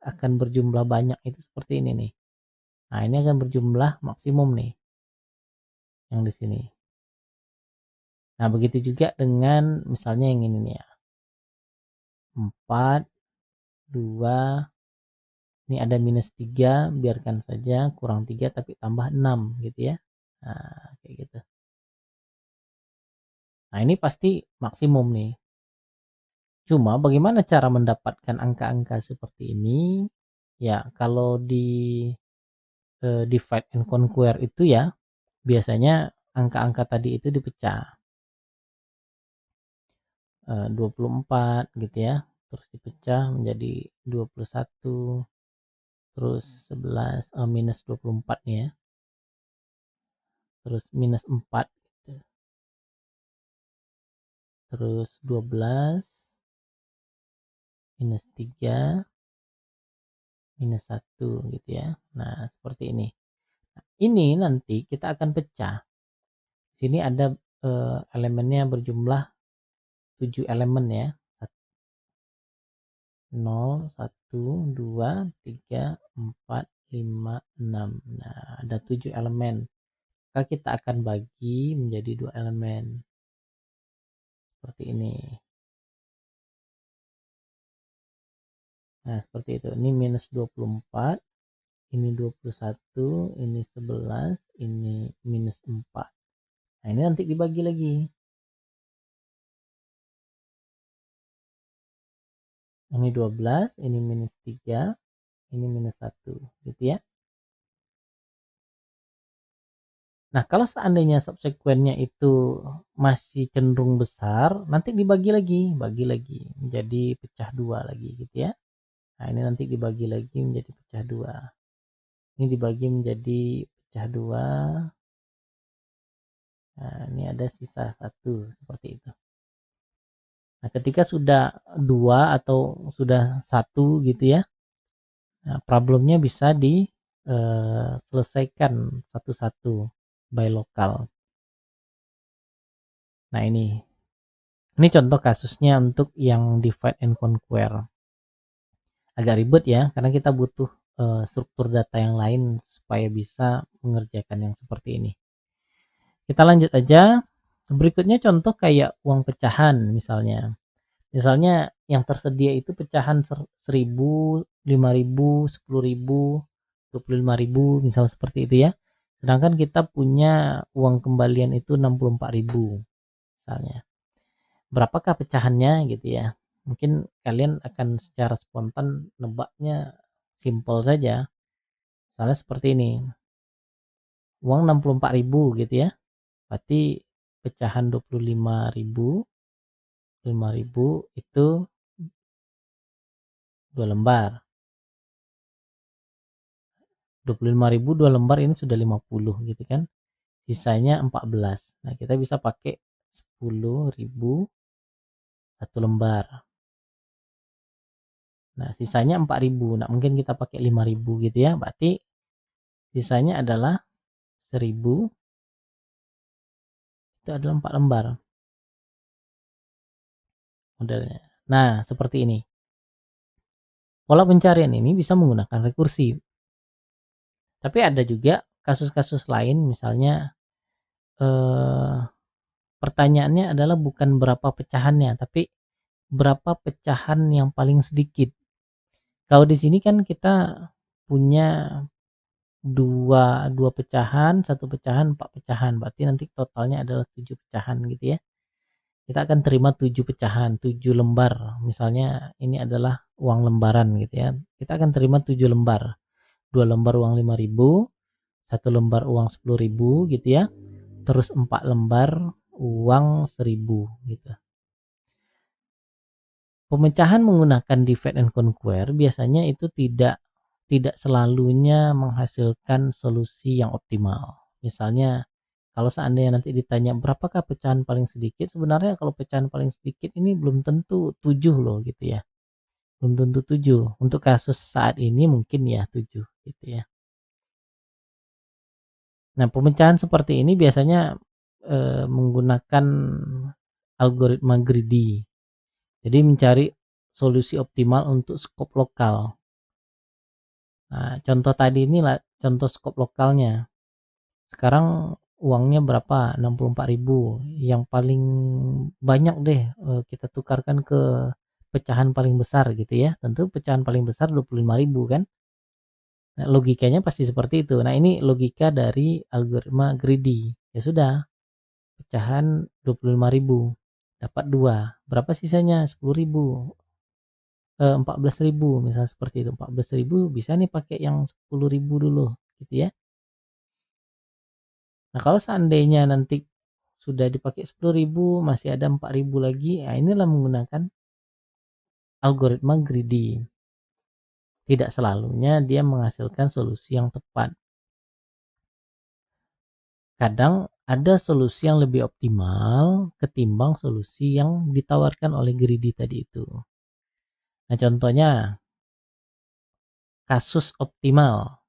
akan berjumlah banyak itu seperti ini nih. Nah, ini akan berjumlah maksimum nih, yang di sini. Nah, begitu juga dengan misalnya yang ini nih ya. 4, 2, ini ada minus 3, biarkan saja, kurang 3 tapi tambah 6 gitu ya. Nah, kayak gitu. Nah, ini pasti maksimum nih. Cuma bagaimana cara mendapatkan angka-angka seperti ini? Ya, kalau di divide and conquer itu ya, biasanya angka-angka tadi itu dipecah. 24 gitu ya, terus dipecah menjadi 21, terus 11, minus 24 nih ya, terus minus 4 gitu. Terus 12, minus 3, minus 1 gitu ya. Nah, seperti ini. Nah, ini nanti kita akan pecah. Sini ada elemennya berjumlah 7 elemen ya. 0, 1, 2, 3, 4, 5, 6. Nah, ada 7 elemen. Maka kita akan bagi menjadi 2 elemen. Seperti ini. Nah, seperti itu. Ini minus 24, ini 21, ini 11, ini minus 4. Nah, ini nanti dibagi lagi. Ini 12, ini minus 3, ini minus 1. Gitu ya. Nah, kalau seandainya subsequentnya itu masih cenderung besar, nanti bagi lagi menjadi pecah 2 lagi gitu ya. Nah, ini nanti dibagi lagi menjadi pecah 2. Ini dibagi menjadi pecah 2. Nah, ini ada sisa 1 seperti itu. Nah, ketika sudah 2 atau sudah 1 gitu ya, nah, problemnya bisa diselesaikan satu-satu by lokal. Nah, ini contoh kasusnya untuk yang divide and conquer. Agak ribet ya, karena kita butuh struktur data yang lain supaya bisa mengerjakan yang seperti ini. Kita lanjut aja. Berikutnya contoh kayak uang pecahan misalnya. Misalnya yang tersedia itu pecahan 1000, 5000, 10.000, 25.000, misal seperti itu ya. Sedangkan kita punya uang kembalian itu 64.000 misalnya. Berapakah pecahannya gitu ya? Mungkin kalian akan secara spontan nebaknya simple saja. Misalnya seperti ini. Uang 64.000 gitu ya. Berarti pecahan 25.000, 5.000 itu 2 lembar. 25.000 2 lembar ini sudah 50 gitu kan. Sisanya 14. Nah, kita bisa pakai 10.000 satu lembar. Nah, sisanya 4.000. Nah, mungkin kita pakai 5.000 gitu ya. Berarti sisanya adalah 1.000. Itu adalah 4 lembar modelnya. Nah, seperti ini. Pola pencarian ini bisa menggunakan rekursi. Tapi ada juga kasus-kasus lain, misalnya eh, pertanyaannya adalah bukan berapa pecahannya, tapi berapa pecahan yang paling sedikit. Kalau di sini kan kita punya dua pecahan, satu pecahan, 4 pecahan. Berarti nanti totalnya adalah 7 pecahan gitu ya. Kita akan terima 7 pecahan, 7 lembar. Misalnya ini adalah uang lembaran gitu ya. Kita akan terima 7 lembar. 2 lembar uang 5.000, satu lembar uang 10.000 gitu ya. Terus 4 lembar uang 1.000 gitu. Pemecahan menggunakan divide and conquer biasanya itu tidak selalunya menghasilkan solusi yang optimal. Misalnya kalau seandainya nanti ditanya berapakah pecahan paling sedikit, sebenarnya kalau pecahan paling sedikit ini belum tentu 7 loh gitu ya. Belum tentu 7. Untuk kasus saat ini mungkin ya 7 gitu ya. Nah, pemecahan seperti ini biasanya menggunakan algoritma greedy. Jadi mencari solusi optimal untuk skop lokal. Nah, contoh tadi ini lah contoh skop lokalnya. Sekarang uangnya berapa? 64.000. Yang paling banyak deh kita tukarkan ke pecahan paling besar gitu ya. Tentu pecahan paling besar 25.000 kan. Nah, logikanya pasti seperti itu. Nah, ini logika dari algoritma greedy. Ya sudah, pecahan 25.000. Dapat 2. Berapa sisanya? 10.000. 14.000 misalnya seperti itu. 14.000 bisa nih pakai yang 10.000 dulu gitu ya. Nah, kalau seandainya nanti sudah dipakai 10.000 masih ada 4.000 lagi, ya inilah menggunakan algoritma greedy. Tidak selalunya dia menghasilkan solusi yang tepat. Kadang ada solusi yang lebih optimal ketimbang solusi yang ditawarkan oleh greedy tadi itu. Nah, contohnya kasus optimal.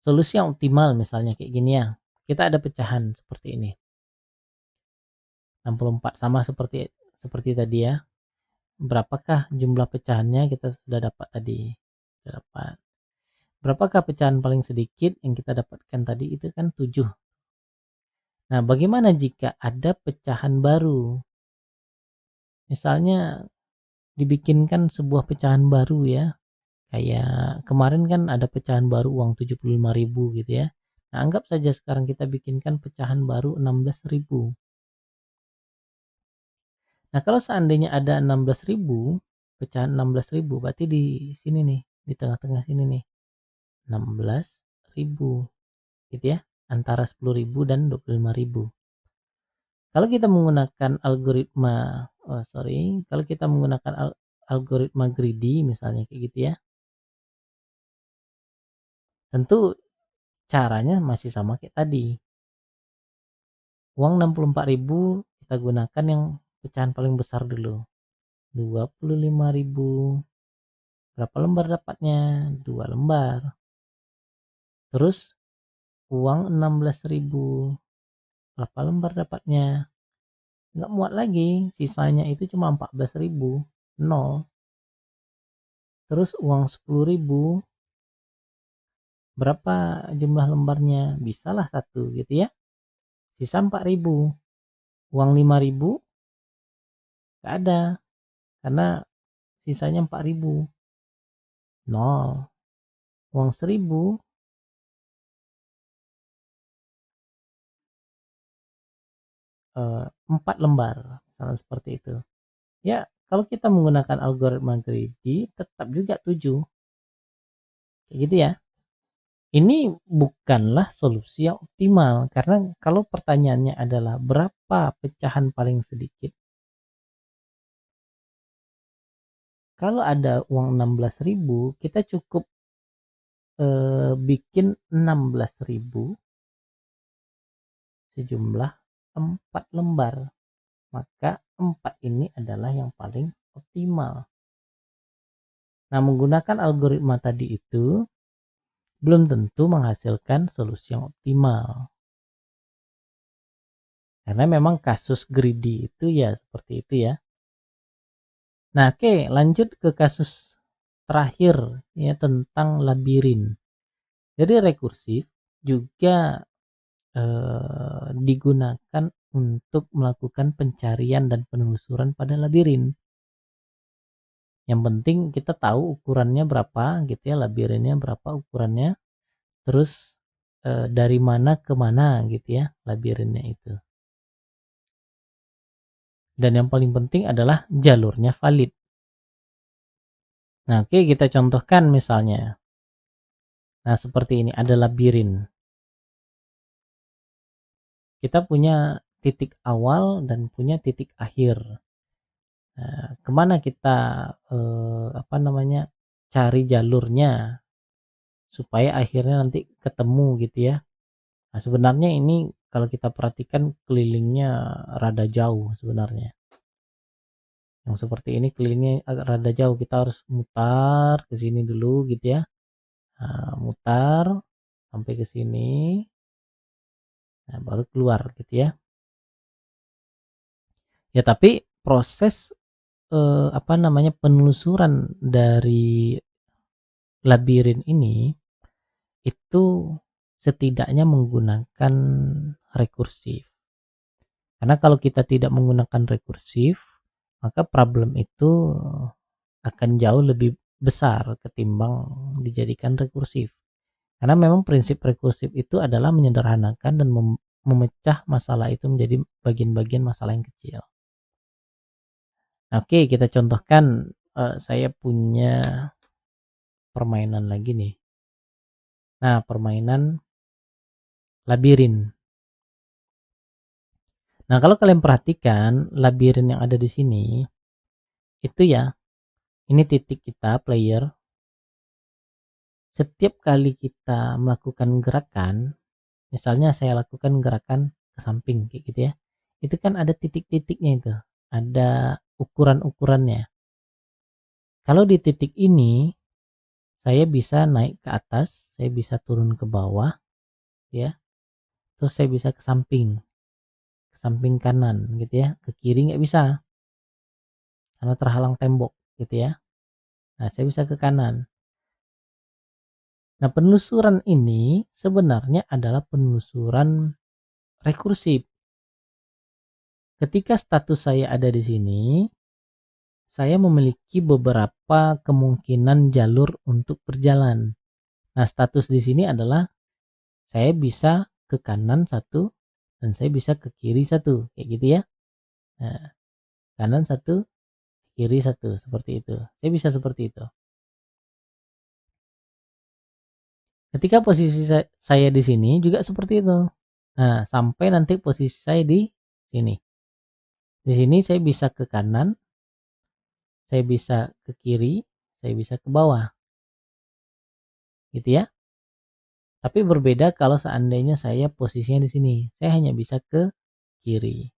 Solusi yang optimal misalnya kayak gini ya. Kita ada pecahan seperti ini. 64 sama seperti tadi ya. Berapakah jumlah pecahannya kita sudah dapat tadi? Sudah dapat. Berapakah pecahan paling sedikit yang kita dapatkan tadi? Itu kan 7. Nah, bagaimana jika ada pecahan baru? Misalnya dibikinkan sebuah pecahan baru ya. Kayak kemarin kan ada pecahan baru uang 75.000 gitu ya. Nah, anggap saja sekarang kita bikinkan pecahan baru 16.000. Nah, kalau seandainya ada 16.000, pecahan 16.000 berarti di sini nih, di tengah-tengah sini nih. 16.000 gitu ya, antara 10.000 dan 25.000. Kalau kita menggunakan kalau kita menggunakan algoritma greedy misalnya kayak gitu ya, tentu caranya masih sama kayak tadi. Uang 64.000 kita gunakan yang pecahan paling besar dulu. 25.000. Berapa lembar dapatnya? 2 lembar. Terus uang 16.000. Berapa lembar dapatnya? Nggak muat lagi, sisanya itu cuma 14.000. 0. Terus uang 10.000, berapa jumlah lembarnya? Bisalah 1 gitu ya. Sisa 4.000. Uang 5.000 nggak ada karena sisanya 4.000. 0. Uang 1.000 4 lembar. Misalnya seperti itu. Ya, kalau kita menggunakan algoritma greedy tetap juga 7. Kayak gitu ya. Ini bukanlah solusi yang optimal karena kalau pertanyaannya adalah berapa pecahan paling sedikit. Kalau ada uang 16.000, kita cukup bikin 16.000 sejumlah 4 lembar. Maka 4 ini adalah yang paling optimal. Nah, menggunakan algoritma tadi itu belum tentu menghasilkan solusi yang optimal. Karena memang kasus greedy itu ya seperti itu ya. Nah, oke, lanjut ke kasus terakhir ya tentang labirin. Jadi rekursif juga digunakan untuk melakukan pencarian dan penelusuran pada labirin. Yang penting kita tahu ukurannya berapa gitu ya, labirinnya berapa ukurannya, terus dari mana ke mana gitu ya labirinnya itu. Dan yang paling penting adalah jalurnya valid. Nah, oke, kita contohkan misalnya. Nah, seperti ini ada labirin. Kita punya titik awal dan punya titik akhir. Nah, kemana kita cari jalurnya supaya akhirnya nanti ketemu gitu ya. Nah, sebenarnya ini kalau kita perhatikan kelilingnya rada jauh sebenarnya. Yang seperti ini kelilingnya agak rada jauh, kita harus mutar ke sini dulu gitu ya. Nah, mutar sampai ke sini. Nah, baru keluar gitu ya. Ya, tapi proses penelusuran dari labirin ini itu setidaknya menggunakan rekursif. Karena kalau kita tidak menggunakan rekursif, maka problem itu akan jauh lebih besar ketimbang dijadikan rekursif. Karena memang prinsip rekursif itu adalah menyederhanakan dan memecah masalah itu menjadi bagian-bagian masalah yang kecil. Oke, kita contohkan, saya punya permainan lagi nih. Nah, permainan labirin. Nah, kalau kalian perhatikan labirin yang ada di sini, itu ya, ini titik kita player. Setiap kali kita melakukan gerakan, misalnya saya lakukan gerakan ke samping kayak gitu ya, itu kan ada titik-titiknya itu, ada ukuran-ukurannya. Kalau di titik ini saya bisa naik ke atas, saya bisa turun ke bawah ya, terus saya bisa ke samping kanan gitu ya, ke kiri nggak bisa karena terhalang tembok gitu ya. Nah, saya bisa ke kanan. Nah, penelusuran ini sebenarnya adalah penelusuran rekursif. Ketika status saya ada di sini, saya memiliki beberapa kemungkinan jalur untuk berjalan. Nah, status di sini adalah saya bisa ke kanan satu dan saya bisa ke kiri satu, kayak gitu ya. Nah, kanan satu, kiri satu, seperti itu. Saya bisa seperti itu. Ketika posisi saya di sini juga seperti itu. Nah, sampai nanti posisi saya di sini. Di sini saya bisa ke kanan, saya bisa ke kiri, saya bisa ke bawah. Gitu ya. Tapi berbeda kalau seandainya saya posisinya di sini. Saya hanya bisa ke kiri.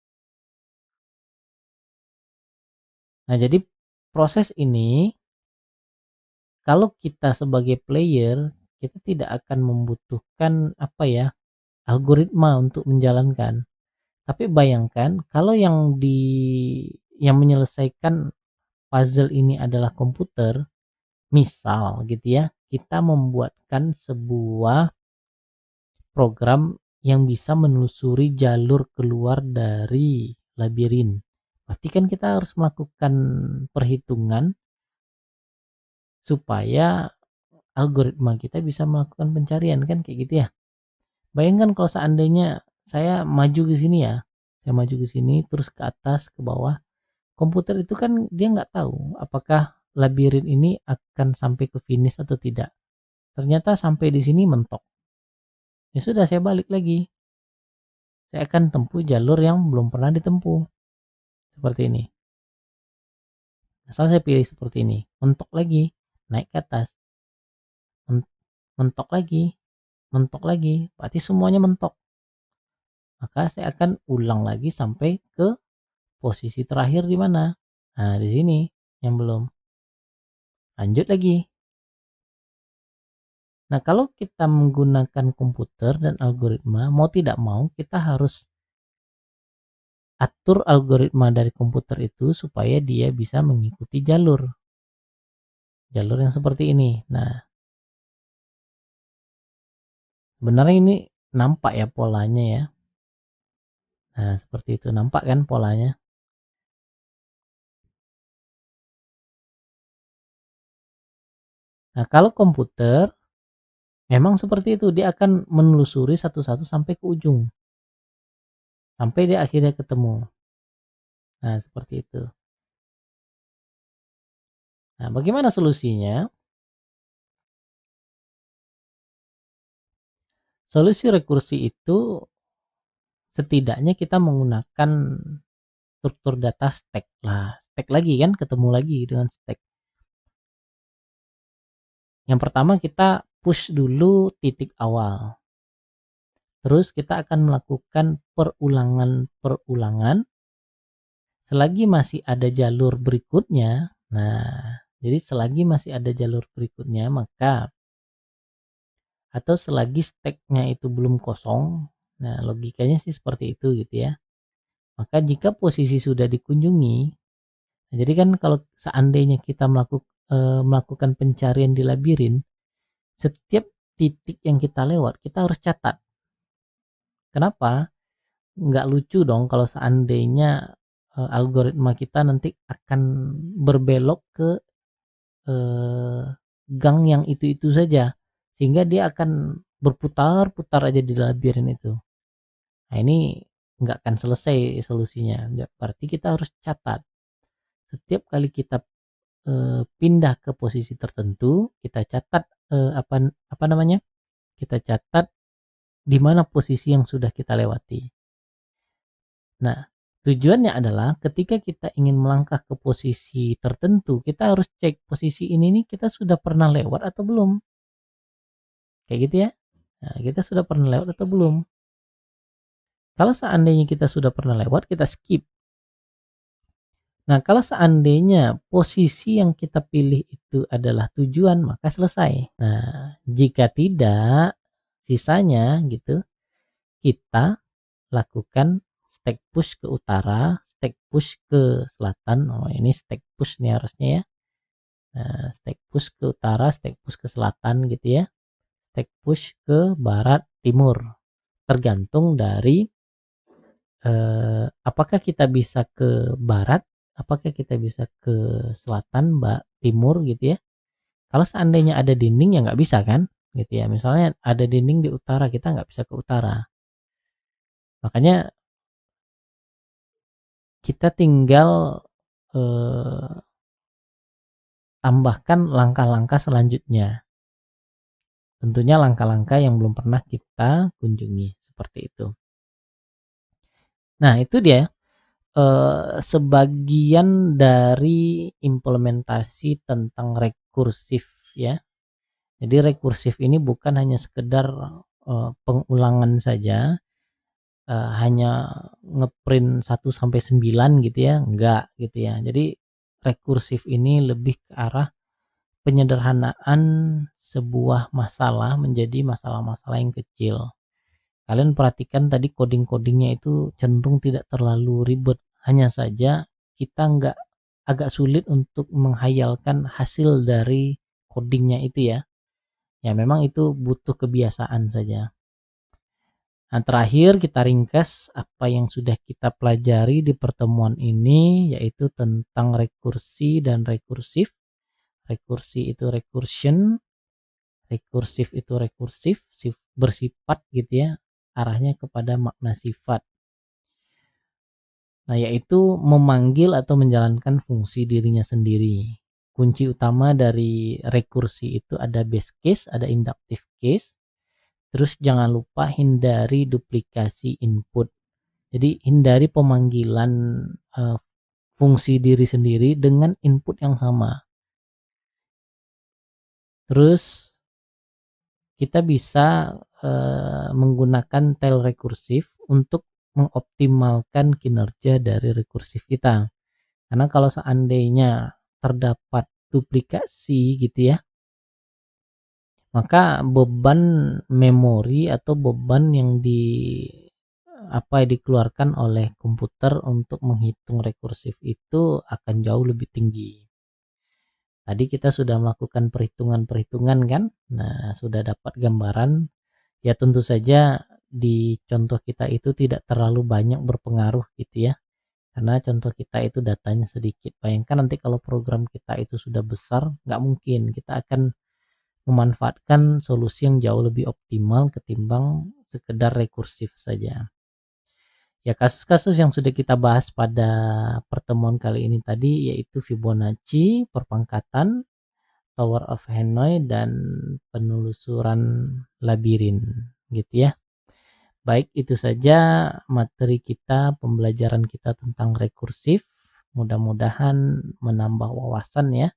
Nah, jadi proses ini kalau kita sebagai player, kita tidak akan membutuhkan algoritma untuk menjalankan. Tapi bayangkan kalau yang menyelesaikan puzzle ini adalah komputer, misal gitu ya, kita membuatkan sebuah program yang bisa menelusuri jalur keluar dari labirin. Berarti kan kita harus melakukan perhitungan supaya algoritma kita bisa melakukan pencarian kan kayak gitu ya. Bayangkan kalau seandainya saya maju ke sini ya, saya maju ke sini terus ke atas ke bawah, komputer itu kan dia nggak tahu apakah labirin ini akan sampai ke finish atau tidak. Ternyata sampai di sini mentok. Ya sudah, saya balik lagi. Saya akan tempuh jalur yang belum pernah ditempuh. Seperti ini. Asal saya pilih seperti ini. Mentok lagi. Naik ke atas. mentok lagi, berarti semuanya mentok. Maka saya akan ulang lagi sampai ke posisi terakhir di mana. Nah, di sini yang belum. Lanjut lagi. Nah, kalau kita menggunakan komputer dan algoritma, mau tidak mau kita harus atur algoritma dari komputer itu supaya dia bisa mengikuti jalur yang seperti ini. Nah, sebenarnya ini nampak ya polanya ya. Nah, seperti itu, nampak kan polanya. Nah, kalau komputer memang seperti itu, dia akan menelusuri satu-satu sampai ke ujung, sampai dia akhirnya ketemu. Nah, seperti itu. Nah, bagaimana solusinya? Solusi rekursi itu setidaknya kita menggunakan struktur data stack lah. Stack lagi kan, ketemu lagi dengan stack. Yang pertama kita push dulu titik awal. Terus kita akan melakukan perulangan selagi masih ada jalur berikutnya. Nah, jadi selagi masih ada jalur berikutnya, maka atau selagi stacknya itu belum kosong. Nah, logikanya sih seperti itu gitu ya. Maka jika posisi sudah dikunjungi, nah jadi kan kalau seandainya kita melakukan pencarian di labirin, setiap titik yang kita lewat kita harus catat. Kenapa? Nggak lucu dong kalau seandainya algoritma kita nanti akan berbelok ke eh, gang yang itu-itu saja, sehingga dia akan berputar-putar aja di labirin itu. Nah, ini nggak akan selesai solusinya. Berarti kita harus catat. Setiap kali kita pindah ke posisi tertentu, kita catat apa namanya? Kita catat di mana posisi yang sudah kita lewati. Nah, tujuannya adalah ketika kita ingin melangkah ke posisi tertentu, kita harus cek posisi ini nih kita sudah pernah lewat atau belum. Kayak gitu ya. Nah, kita sudah pernah lewat atau belum. Kalau seandainya kita sudah pernah lewat, kita skip. Nah, kalau seandainya posisi yang kita pilih itu adalah tujuan, maka selesai. Nah, jika tidak, sisanya gitu, kita lakukan stack push ke utara, stack push ke selatan. Oh, ini stack push nih harusnya ya. Nah, stack push ke utara, stack push ke selatan gitu ya. Stack push ke barat, timur. Tergantung dari apakah kita bisa ke barat, apakah kita bisa ke selatan, timur gitu ya. Kalau seandainya ada dinding ya nggak bisa kan, gitu ya. Misalnya ada dinding di utara, kita nggak bisa ke utara. Makanya kita tinggal tambahkan langkah-langkah selanjutnya. Tentunya langkah-langkah yang belum pernah kita kunjungi, seperti itu. Nah, itu dia sebagian dari implementasi tentang rekursif ya. Jadi rekursif ini bukan hanya sekedar pengulangan saja, hanya ngeprint 1 sampai 9 gitu ya, enggak gitu ya. Jadi rekursif ini lebih ke arah penyederhanaan sebuah masalah menjadi masalah-masalah yang kecil. Kalian perhatikan tadi coding-codingnya itu cenderung tidak terlalu ribet. Hanya saja kita nggak agak sulit untuk menghayalkan hasil dari codingnya itu ya. Ya memang itu butuh kebiasaan saja. Nah, terakhir kita ringkas apa yang sudah kita pelajari di pertemuan ini, yaitu tentang rekursi dan rekursif. Rekursi itu recursion, rekursif itu rekursif, bersifat gitu ya, arahnya kepada makna sifat. Nah, yaitu memanggil atau menjalankan fungsi dirinya sendiri. Kunci utama dari rekursi itu ada base case, ada inductive case. Terus jangan lupa hindari duplikasi input. Jadi hindari pemanggilan fungsi diri sendiri dengan input yang sama. Terus kita bisa menggunakan tail rekursif untuk mengoptimalkan kinerja dari rekursif kita. Karena kalau seandainya terdapat duplikasi gitu ya, maka beban memori atau beban yang dikeluarkan oleh komputer untuk menghitung rekursif itu akan jauh lebih tinggi. Tadi kita sudah melakukan perhitungan-perhitungan kan? Nah, sudah dapat gambaran. Ya tentu saja di contoh kita itu tidak terlalu banyak berpengaruh gitu ya. Karena contoh kita itu datanya sedikit. Bayangkan nanti kalau program kita itu sudah besar, nggak mungkin. Kita akan memanfaatkan solusi yang jauh lebih optimal ketimbang sekedar rekursif saja. Ya, kasus-kasus yang sudah kita bahas pada pertemuan kali ini tadi yaitu Fibonacci, perpangkatan, Tower of Hanoi, dan penelusuran labirin gitu ya. Baik, itu saja materi kita, pembelajaran kita tentang rekursif. Mudah-mudahan menambah wawasan ya.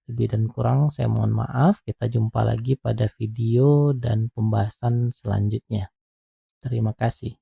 Lebih dan kurang saya mohon maaf. Kita jumpa lagi pada video dan pembahasan selanjutnya. Terima kasih.